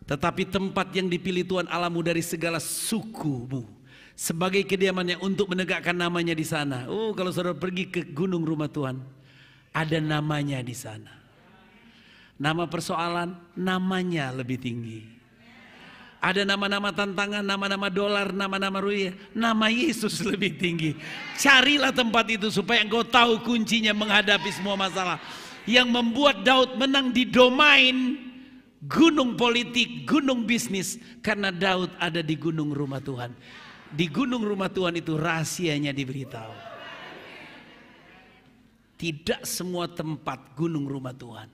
Tetapi tempat yang dipilih Tuhan Allahmu dari segala sukumu sebagai kediamannya untuk menegakkan namanya di sana. Oh, kalau saudara pergi ke gunung rumah Tuhan, ada namanya di sana. Nama persoalan, namanya lebih tinggi. Ada nama-nama tantangan, nama-nama dolar, nama-nama rupiah, nama Yesus lebih tinggi. Carilah tempat itu supaya engkau tahu kuncinya menghadapi semua masalah. Yang membuat Daud menang di domain gunung politik, gunung bisnis, karena Daud ada di gunung rumah Tuhan. Di gunung rumah Tuhan itu rahasianya diberitahu. Tidak semua tempat gunung rumah Tuhan,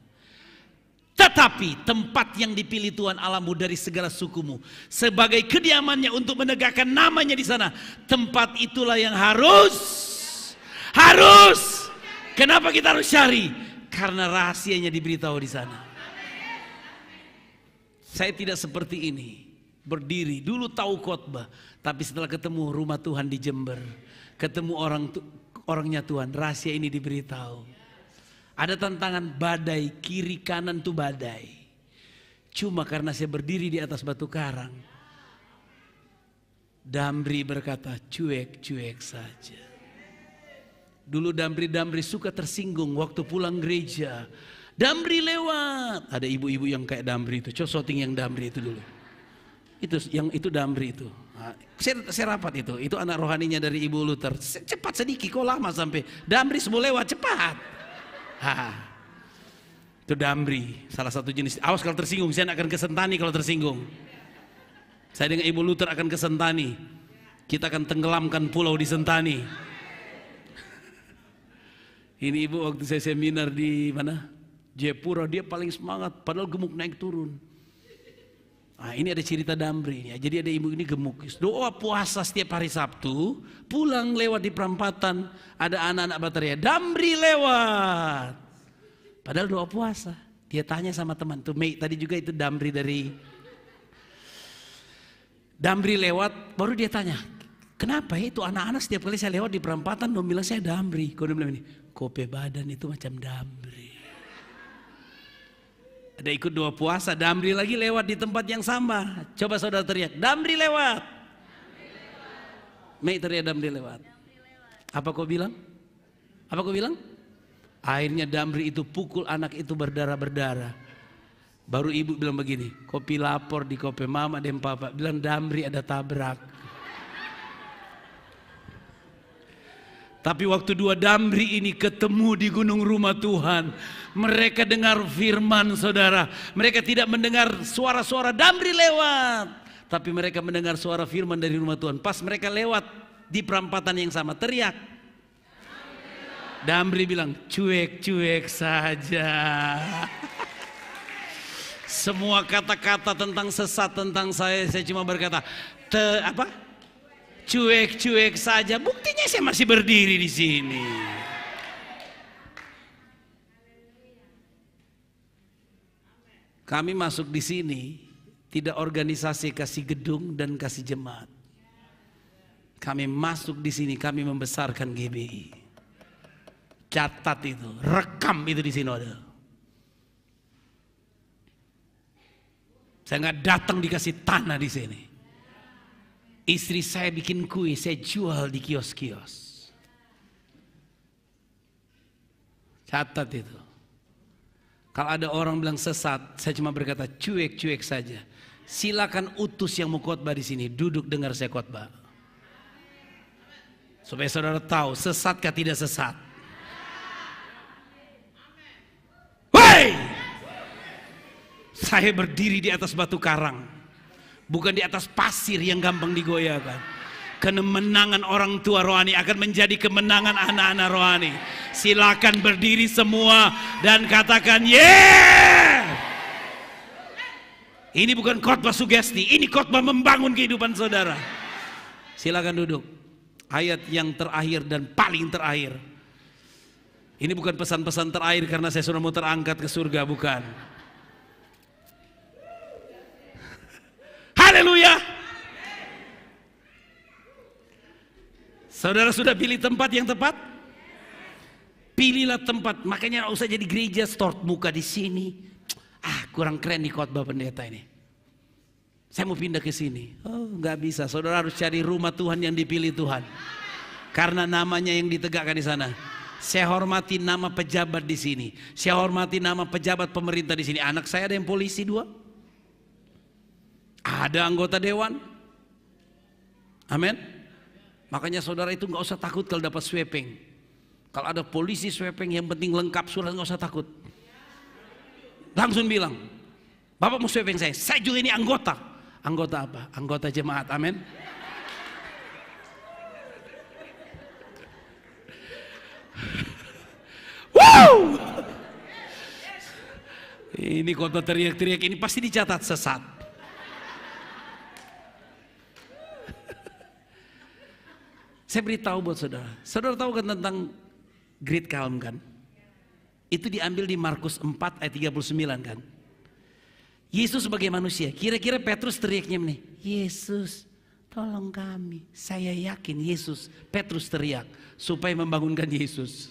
tetapi tempat yang dipilih Tuhan Allahmu dari segala sukumu sebagai kediamannya untuk menegakkan namanya di sana. Tempat itulah yang harus. Kenapa kita harus cari? Karena rahasianya diberitahu di sana. Saya tidak seperti ini, berdiri dulu tahu khotbah, tapi setelah ketemu rumah Tuhan di Jember, ketemu orangnya Tuhan, rahasia ini diberitahu. Ada tantangan badai, kiri kanan tuh badai. Cuma karena saya berdiri di atas batu karang, Damri berkata, cuek-cuek saja. Dulu Damri suka tersinggung waktu pulang gereja. Damri lewat. Ada ibu-ibu yang kayak Damri itu. Coba shooting yang Damri itu dulu. Itu Damri itu. Nah, saya rapat itu. Itu anak rohaninya dari Ibu Luther. Cepat sedikit, kok lama sampai Damri semua lewat cepat. Itu Damri, salah satu jenis. Awas kalau tersinggung, saya akan ke Sentani kalau tersinggung. Saya dengan Ibu Luther akan ke Sentani. Kita akan tenggelamkan pulau di Sentani. Ini ibu waktu saya seminar di mana? Jayapura, dia paling semangat, padahal gemuk naik turun. Nah, ini ada cerita Damri ya. Jadi ada ibu ini gemuk, doa puasa setiap hari Sabtu, pulang lewat di perempatan, ada anak-anak baterai, Damri lewat. Padahal doa puasa. Dia tanya sama teman, tuh Mei tadi juga itu Damri lewat, baru dia tanya, kenapa ya itu anak-anak setiap kali saya lewat di perempatan dong bilang saya Damri. Kau bilang ini, kope badan itu macam Damri. Ada ikut doa puasa, Damri lagi lewat di tempat yang sama. Coba saudara teriak, Damri lewat. Mei teriak Damri lewat. Apa kau bilang? Akhirnya Damri itu pukul anak itu berdarah-berdarah. Baru ibu bilang begini, kopi lapor di kopi mama dan papa. Bilang Damri ada tabrak. Tapi waktu dua Damri ini ketemu di gunung rumah Tuhan, mereka dengar firman saudara. Mereka tidak mendengar suara-suara Damri lewat, tapi mereka mendengar suara firman dari rumah Tuhan. Pas mereka lewat di perempatan yang sama, teriak. Damri bilang, cuek-cuek saja. Semua kata-kata tentang sesat tentang saya cuma berkata, cuek-cuek saja. Buktinya saya masih berdiri di sini. Kami masuk di sini tidak organisasi kasih gedung dan kasih jemaat. Kami masuk di sini, kami membesarkan GBI. Catat itu, rekam itu di sinode. Saya nggak datang dikasih tanah di sini. Istri saya bikin kue, saya jual di kios-kios. Catat itu. Kalau ada orang bilang sesat, saya cuma berkata cuek-cuek saja. Silakan utus yang mau khotbah di sini, duduk dengar saya khotbah. Supaya saudara tahu sesatkah tidak sesat. Woi! Saya berdiri di atas batu karang. Bukan di atas pasir yang gampang digoyahkan. Kemenangan orang tua rohani akan menjadi kemenangan anak-anak rohani. Silakan berdiri semua dan katakan yeah. Ini bukan khotbah sugesti, ini khotbah membangun kehidupan saudara. Silakan duduk. Ayat yang terakhir dan paling terakhir. Ini bukan pesan-pesan terakhir karena saya sudah mau terangkat ke surga, bukan. Haleluya. Saudara sudah pilih tempat yang tepat? Pilihlah tempat. Makanya nggak usah jadi gereja stort muka di sini. Kurang keren nih khotbah pendeta ini. Saya mau pindah ke sini. Oh, nggak bisa. Saudara harus cari rumah Tuhan yang dipilih Tuhan. Karena namanya yang ditegakkan di sana. Saya hormati nama pejabat di sini. Saya hormati nama pejabat pemerintah di sini. Anak saya ada yang polisi 2. Ada anggota dewan. Amin. Makanya saudara itu nggak usah takut kalau dapat sweeping. Kalau ada polisi sweeping yang penting lengkap surat, nggak usah takut. Langsung bilang, Bapak mau sweeping saya juga ini anggota. Anggota apa? Anggota jemaat. Amin. Wow! Ini khotbah teriak-teriak ini pasti dicatat sesat. Saya beritahu buat saudara. Saudara tahu kan tentang great calm kan? Itu diambil di Markus 4 ayat 39 kan? Yesus sebagai manusia, kira-kira Petrus teriaknya nih, Yesus tolong kami. Saya yakin Petrus teriak supaya membangunkan Yesus.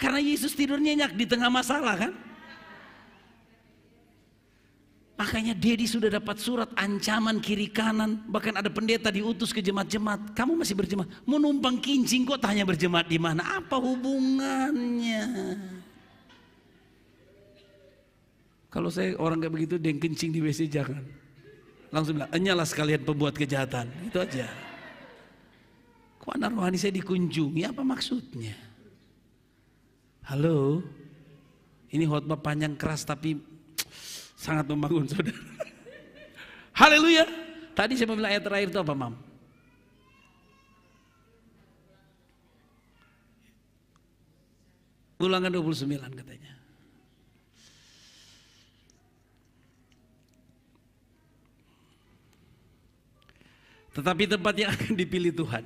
Karena Yesus tidur nyenyak di tengah masalah kan? Makanya Dedi sudah dapat surat ancaman kiri kanan. Bahkan ada pendeta diutus ke jemaat-jemaat. Kamu masih berjemaat? Mau numpang kincing kok tanya berjemaat di mana? Apa hubungannya? Kalau saya orang kayak begitu, dia kencing di WC jangan. Langsung bilang, enyalah sekalian pembuat kejahatan. Itu aja. Kok anak rohani saya dikunjungi? Apa maksudnya? Halo? Ini khotbah panjang keras tapi sangat membangun saudara. Haleluya. Tadi saya mau bilang ayat terakhir itu apa, Mam? Ulangan 29 katanya. Tetapi tempat yang akan dipilih Tuhan,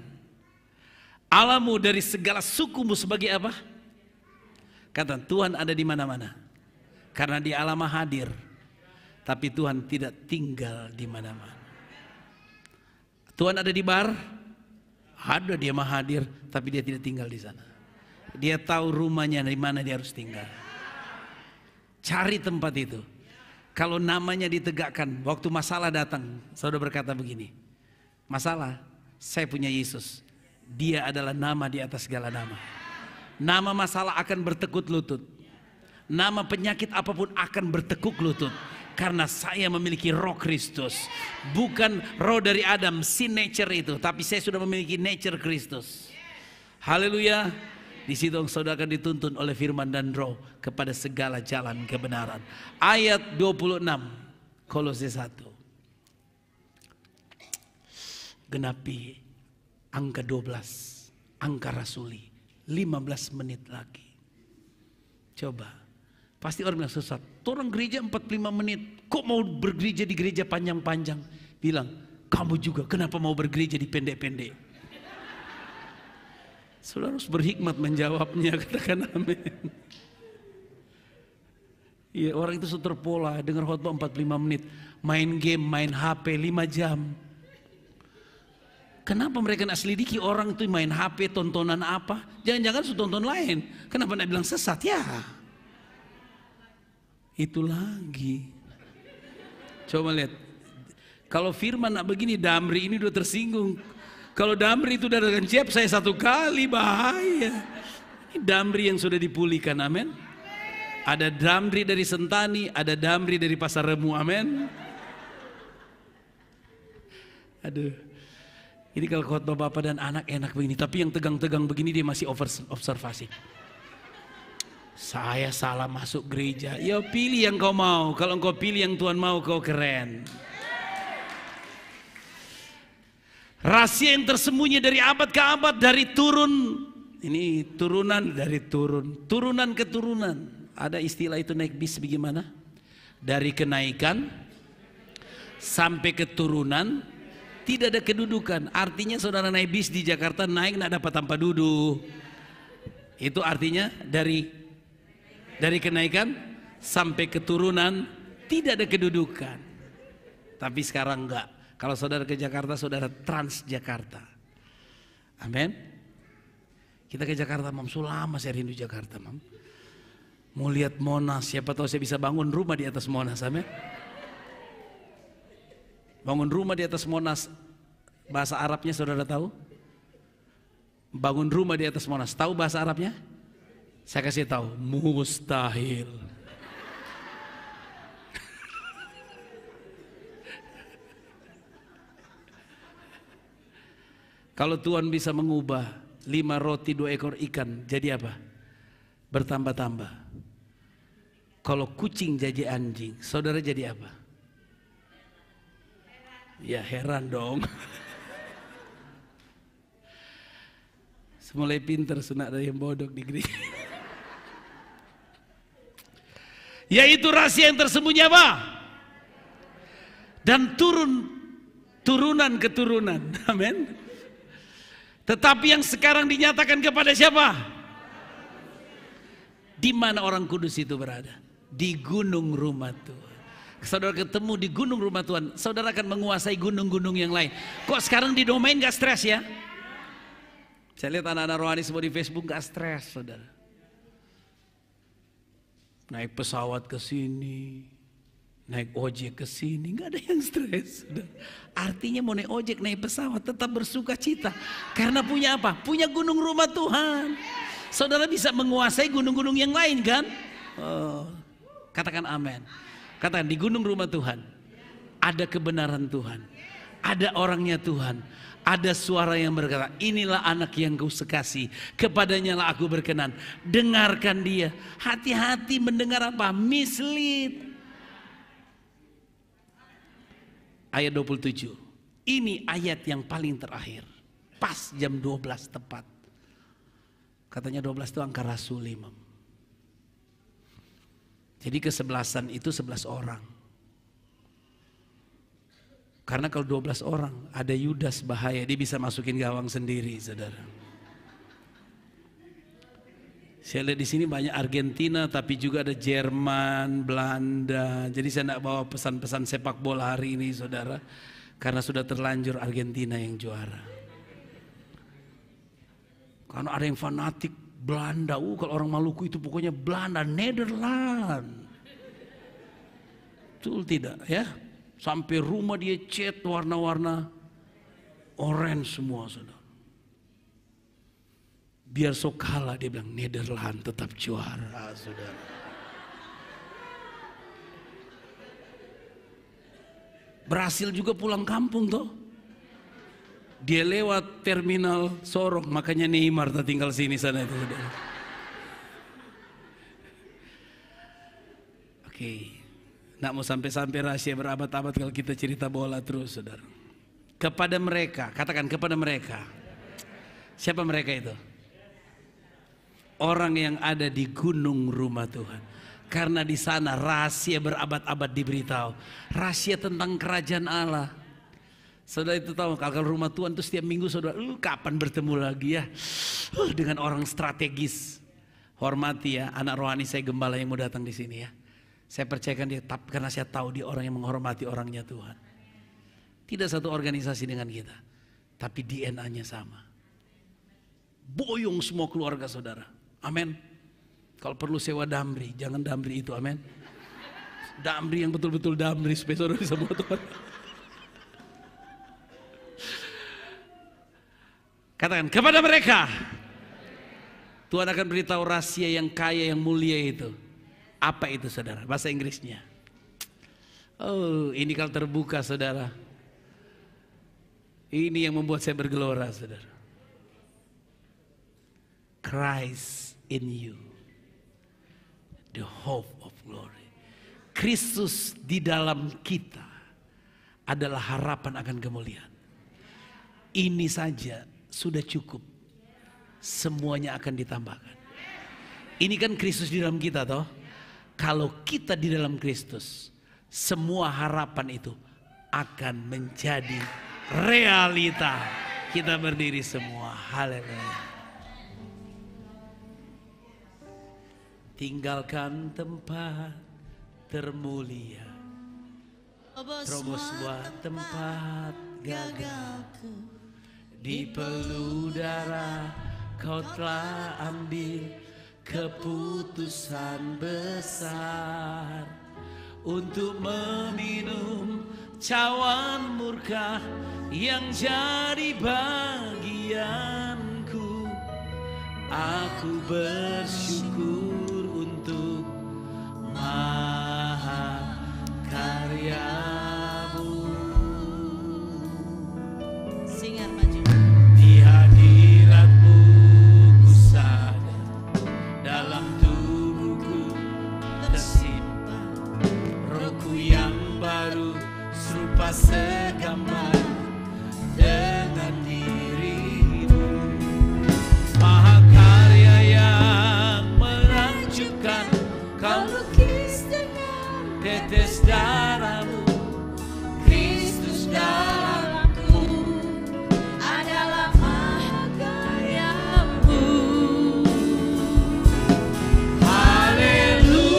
Allahmu dari segala sukumu sebagai apa? Kata Tuhan ada di mana-mana. Karena di Allah Maha hadir. Tapi Tuhan tidak tinggal di mana-mana. Tuhan ada di bar, ada dia Maha hadir, tapi dia tidak tinggal di sana. Dia tahu rumahnya di mana dia harus tinggal. Cari tempat itu. Kalau namanya ditegakkan, waktu masalah datang, saudara berkata begini, masalah, saya punya Yesus. Dia adalah nama di atas segala nama. Nama masalah akan bertekuk lutut. Nama penyakit apapun akan bertekuk lutut. Karena saya memiliki roh Kristus. Bukan roh dari Adam, sin nature itu. Tapi saya sudah memiliki nature Kristus. Haleluya. Di situ saudara akan dituntun oleh firman dan roh kepada segala jalan kebenaran. Ayat 26 Kolose 1. Genapi angka 12, angka rasuli. 15 menit lagi. Coba. Pasti orang bilang sesat. Orang gereja 45 menit. Kok mau bergereja di gereja panjang-panjang? Bilang, kamu juga kenapa mau bergereja di pendek-pendek? Saudara harus berhikmat menjawabnya. Katakan amin. Iya, orang itu terpola. Dengar khotbah 45 menit. Main game, main HP 5 jam. Kenapa mereka nak selidiki orang itu main HP, tontonan apa? Jangan-jangan su tonton lain. Kenapa nak bilang sesat? Ya, itu lagi. Coba lihat. Kalau firman nak begini, Damri ini udah tersinggung. Kalau Damri itu udah dengan siap, saya 1 kali bahaya. Ini Damri yang sudah dipulihkan, amin. Ada Damri dari Sentani, ada Damri dari Pasar Remu, amin. Aduh. Ini kalau khotbah bapak dan anak enak begini. Tapi yang tegang-tegang begini dia masih observasi. Saya salah masuk gereja. Ya pilih yang kau mau. Kalau engkau pilih yang Tuhan mau, kau keren. Rahasia yang tersembunyi dari abad ke abad, dari turun. Ini turunan dari turun. Turunan ke turunan. Ada istilah itu naik bis bagaimana? Dari kenaikan sampai keturunan. Tidak ada kedudukan. Artinya saudara naik bis di Jakarta, naik tidak dapat tanpa duduk. Itu artinya dari kenaikan sampai keturunan tidak ada kedudukan. Tapi sekarang enggak. Kalau saudara ke Jakarta, saudara Transjakarta. Amin. Kita ke Jakarta, Mam. Lama saya rindu Jakarta, Mam. Mau lihat Monas, siapa tahu saya bisa bangun rumah di atas Monas, amin. Bangun rumah di atas Monas, bahasa Arabnya saudara tahu? Bangun rumah di atas Monas, tahu bahasa Arabnya? Saya kasih tahu, mustahil. Kalau Tuhan bisa mengubah 5 roti 2 ekor ikan jadi apa? Bertambah-tambah. Kalau kucing jadi anjing, saudara jadi apa? Ya heran dong. Semulai pinter sunat dari yang bodoh di gereja. Yaitu rahasia yang tersembunyi apa? Dan turunan keturunan. Amin. Tetapi yang sekarang dinyatakan kepada siapa? Di mana orang kudus itu berada? Di gunung rumah Tuhan. Saudara ketemu di gunung rumah Tuhan, saudara akan menguasai gunung-gunung yang lain. Kok sekarang di domain gak stres ya? Saya lihat anak-anak rohani semua di Facebook gak stres, saudara. Naik pesawat ke sini, naik ojek ke sini, nggak ada yang stres. Artinya mau naik ojek, naik pesawat tetap bersuka cita. Karena punya apa? Punya gunung rumah Tuhan. Saudara bisa menguasai gunung-gunung yang lain kan? Oh, katakan amin. Katakan di gunung rumah Tuhan ada kebenaran Tuhan, ada orangnya Tuhan, ada suara yang berkata, inilah anak yang kau sekasihi, kepadanya lah aku berkenan. Dengarkan dia. Hati-hati mendengar apa? Mislead. Ayat 27. Ini ayat yang paling terakhir. Pas jam 12 tepat. Katanya 12 itu angka rasul, Imam. Jadi kesebelasan itu 11 orang. Karena kalau 12 orang ada Yudas bahaya, dia bisa masukin gawang sendiri, saudara. Saya lihat di sini banyak Argentina, tapi juga ada Jerman, Belanda. Jadi saya tidak bawa pesan-pesan sepak bola hari ini, saudara, karena sudah terlanjur Argentina yang juara. Karena ada yang fanatik Belanda, kalau orang Maluku itu pokoknya Belanda, Nederland. Betul tidak ya? Sampai rumah dia cat warna-warna orange semua, saudara. Biar sok kalah, dia bilang Nederland tetap juara, saudara. Berhasil juga pulang kampung toh. Dia lewat terminal Sorong, makanya Neymar tinggal sini sana itu, saudara. Oke. Nggak mau sampai-sampai rahasia berabad-abad kalau kita cerita bola terus, saudara. Kepada mereka, katakan kepada mereka. Siapa mereka itu? Orang yang ada di gunung rumah Tuhan. Karena di sana rahasia berabad-abad diberitahu. Rahasia tentang kerajaan Allah. Saudara itu tahu, kalau rumah Tuhan itu setiap minggu saudara, kapan bertemu lagi ya? Dengan orang strategis. Hormati ya, anak rohani saya gembala yang mau datang di sini ya. Saya percayakan dia, karena saya tahu dia orang yang menghormati orangnya Tuhan. Tidak satu organisasi dengan kita, tapi DNA-nya sama. Boyong semua keluarga saudara. Amin. Kalau perlu sewa damri, jangan damri itu, amin. Damri yang betul-betul damri, supaya saudara bisa bawa Tuhan. Katakan kepada mereka, Tuhan akan beritahu rahasia yang kaya, yang mulia itu. Apa itu saudara? Bahasa Inggrisnya. Oh, ini kalau terbuka saudara. Ini yang membuat saya bergelora saudara. Christ in you, the hope of glory. Kristus di dalam kita adalah harapan akan kemuliaan. Ini saja sudah cukup. Semuanya akan ditambahkan. Ini kan Kristus di dalam kita toh. Kalau kita di dalam Kristus, semua harapan itu akan menjadi realita. Kita berdiri semua. Haleluya. Tinggalkan tempat termulia, terobos sebuah tempat gagalku, Di peluh darah Kau telah ambil keputusan besar untuk meminum cawan murka yang jadi bagianku. Aku bersyukur untuk mahakaryamu. Singar maju. Di hadiratmu ku sadar, dalam tubuhku tersimpan rohku yang baru, serupa segambar dengan dirimu. Mahakarya yang menakjubkan, Kau lukis dengan tetes darahmu. Kristus dalamku adalah mahakaryamu. Haleluya,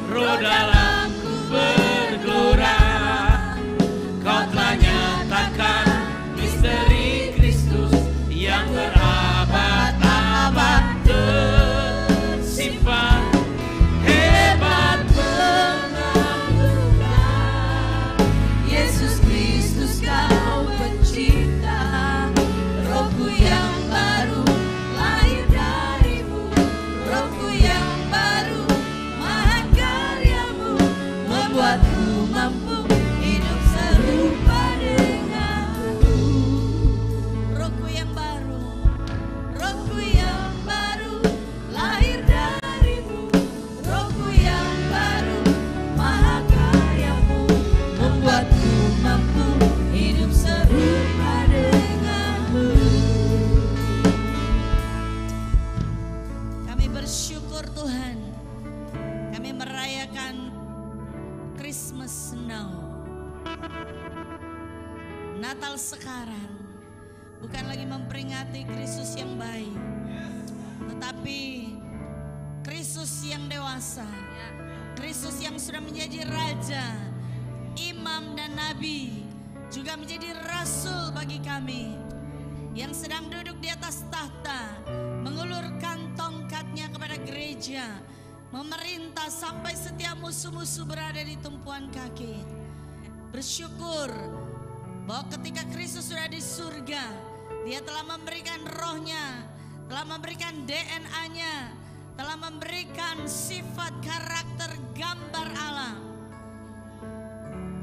roh dalamku bergelora. Kau telah nyatakan misteri Kristus yang berabad-abad tersimpan. Hebat Mengagumkan Yesus Kristus Kau pencipta. Rohku yang baru lahir darimu. Rohku yang baru mahakaryamu, membuatku mampu hidup serupa denganmu. Rohku yang baru, rohku yang baru lahir darimu. Rohku yang baru mahakaryamu, membuatku mampu hidup serupa denganmu. Kami bersyukur Tuhan, kami merayakan Christmas now. Natal sekarang bukan lagi memperingati Kristus yang baik, tetapi Kristus yang dewasa, Kristus yang sudah menjadi raja, imam dan nabi, juga menjadi rasul bagi kami, yang sedang duduk di atas tahta, mengulurkan tongkatnya kepada gereja, memerintah sampai setiap musuh-musuh berada di tumpuan kaki. Bersyukur bahwa ketika Kristus sudah di surga, Dia telah memberikan rohnya, telah memberikan DNA-nya, telah memberikan sifat karakter gambar Allah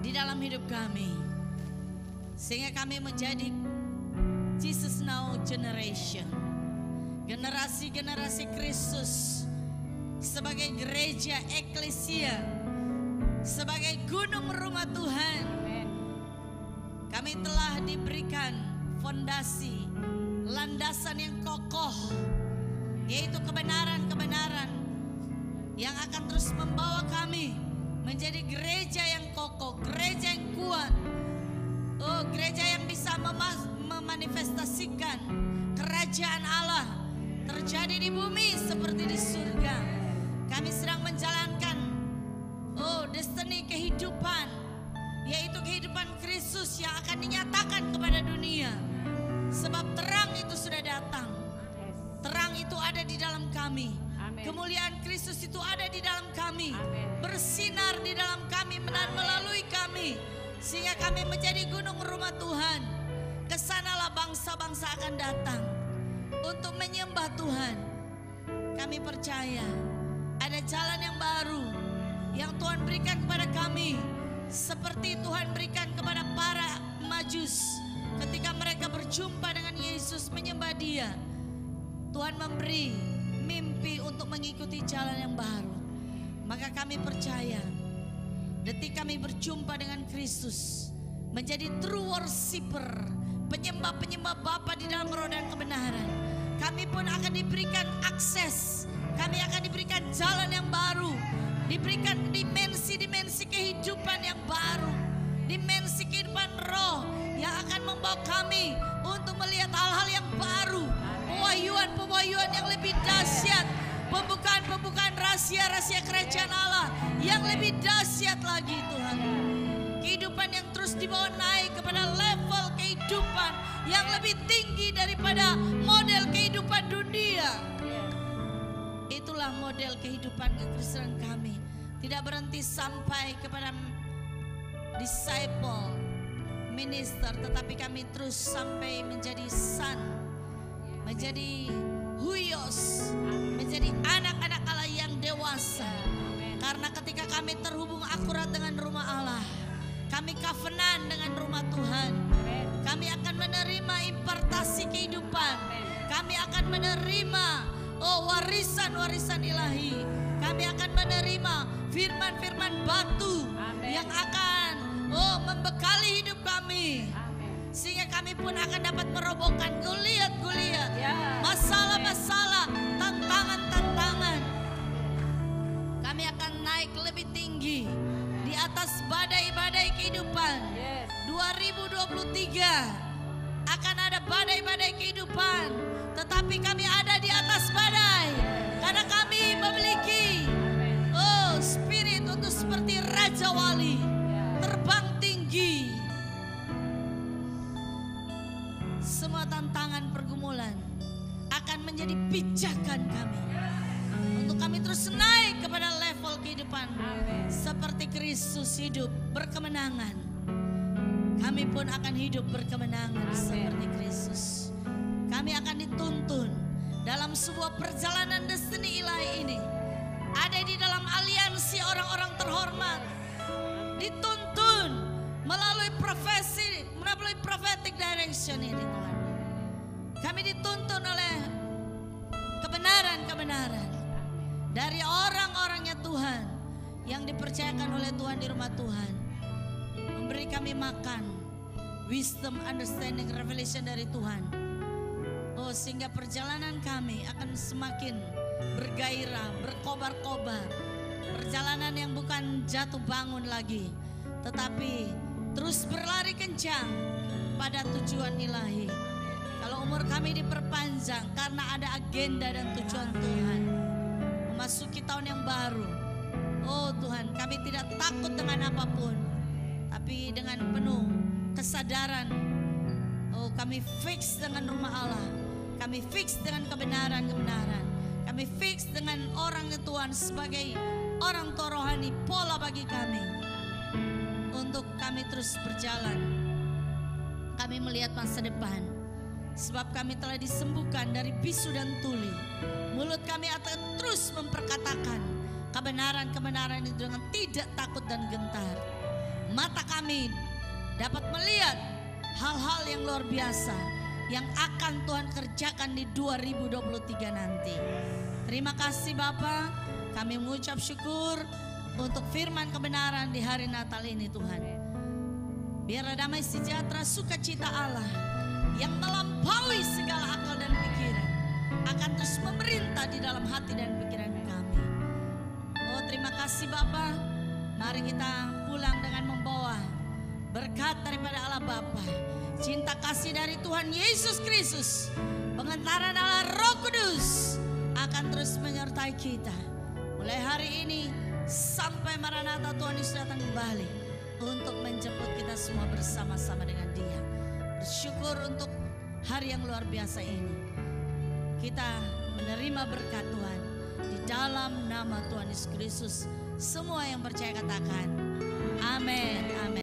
di dalam hidup kami, sehingga kami menjadi Jesus Now Generation, generasi-generasi Kristus, sebagai gereja eklesia, sebagai gunung rumah Tuhan. Kami telah diberikan fondasi, landasan yang kokoh, yaitu kebenaran-kebenaran yang akan terus membawa kami menjadi gereja yang kokoh, gereja yang kuat. Oh, gereja yang bisa memanifestasikan kerajaan Allah terjadi di bumi seperti di surga. Kami sedang menjalankan destiny kehidupan, yaitu kehidupan Kristus yang akan dinyatakan kepada dunia. Sebab terang itu sudah datang. Terang itu ada di dalam kami. Kemuliaan Kristus itu ada di dalam kami. Bersinar di dalam kami dan melalui kami, sehingga kami menjadi gunung rumah Tuhan. Kesanalah bangsa-bangsa akan datang untuk menyembah Tuhan. Kami percaya ada jalan yang baru yang Tuhan berikan kepada kami, seperti Tuhan berikan kepada para Majus ketika mereka berjumpa dengan Yesus menyembah Dia. Tuhan memberi mimpi untuk mengikuti jalan yang baru. Maka kami percaya detik kami berjumpa dengan Kristus, menjadi true worshiper, penyembah-penyembah Bapa di dalam roh dan kebenaran, kami pun akan diberikan akses, kami akan diberikan jalan yang baru, diberikan dimensi-dimensi kehidupan yang baru, dimensi kehidupan roh yang akan membawa kami untuk melihat hal-hal yang baru, pewahyuan-pewahyuan yang lebih dahsyat, pembukaan-pembukaan rahasia-rahasia kerajaan Allah yang lebih dahsyat lagi Tuhan. Kehidupan yang terus dibawa naik kepada level yang lebih tinggi daripada model kehidupan dunia. Itulah model kehidupan kekristenan kami. Tidak berhenti sampai kepada disciple, minister, tetapi kami terus sampai menjadi son, menjadi huios, menjadi anak-anak Allah yang dewasa. Karena ketika kami terhubung akurat dengan rumah Allah, kami covenant dengan rumah Tuhan, kami akan menerima impartasi kehidupan, kami akan menerima warisan-warisan ilahi, kami akan menerima firman-firman batu yang akan membekali hidup kami. Sehingga kami pun akan dapat merobohkan Goliat-Goliat, masalah-masalah, tantangan-tantangan. Kami akan naik lebih tinggi di atas badai-badai kehidupan. 2023 akan ada badai-badai kehidupan, tetapi kami ada di atas badai karena kami memiliki spirit untuk seperti Raja Wali, terbang tinggi. Semua tantangan pergumulan akan menjadi pijakan kami untuk kami terus naik kepada level kehidupan seperti Kristus hidup berkemenangan. Kami pun akan hidup berkemenangan seperti Kristus. Kami akan dituntun dalam sebuah perjalanan destiny ilahi ini. Ada di dalam aliansi orang-orang terhormat. Dituntun melalui profesi, melalui prophetic direction ini Tuhan. Kami dituntun oleh kebenaran-kebenaran dari orang-orangnya Tuhan yang dipercayakan oleh Tuhan di rumah Tuhan. Memberi kami makan wisdom, understanding, revelation dari Tuhan. Sehingga perjalanan kami akan semakin bergairah, berkobar-kobar. Perjalanan yang bukan jatuh bangun lagi, tetapi terus berlari kencang pada tujuan ilahi. Kalau umur kami diperpanjang karena ada agenda dan tujuan Tuhan, memasuki tahun yang baru. Tuhan, kami tidak takut dengan apapun, tapi dengan penuh kesadaran. Kami fix dengan rumah Allah, kami fix dengan kebenaran-kebenaran, kami fix dengan orang Tuhan sebagai orang tua rohani, pola bagi kami untuk kami terus berjalan. Kami melihat masa depan, sebab kami telah disembuhkan dari bisu dan tuli. Mulut kami akan terus memperkatakan kebenaran-kebenaran itu dengan tidak takut dan gentar. Mata kami dapat melihat hal-hal yang luar biasa yang akan Tuhan kerjakan di 2023 nanti. Terima kasih Bapa, kami mengucap syukur untuk firman kebenaran di hari Natal ini Tuhan. Biar damai sejahtera sukacita Allah yang melampaui segala akal dan pikiran akan terus memerintah di dalam hati dan pikiran kami. Terima kasih Bapa. Mari kita pulang dengan membawa berkat daripada Allah Bapa, cinta kasih dari Tuhan Yesus Kristus, pengentaran Allah Roh Kudus akan terus menyertai kita mulai hari ini sampai Maranatha Tuhan Yesus datang kembali untuk menjemput kita semua bersama-sama dengan Dia. Bersyukur untuk hari yang luar biasa ini. Kita menerima berkat Tuhan di dalam nama Tuhan Yesus Kristus. Semua yang percaya katakan amin, amin.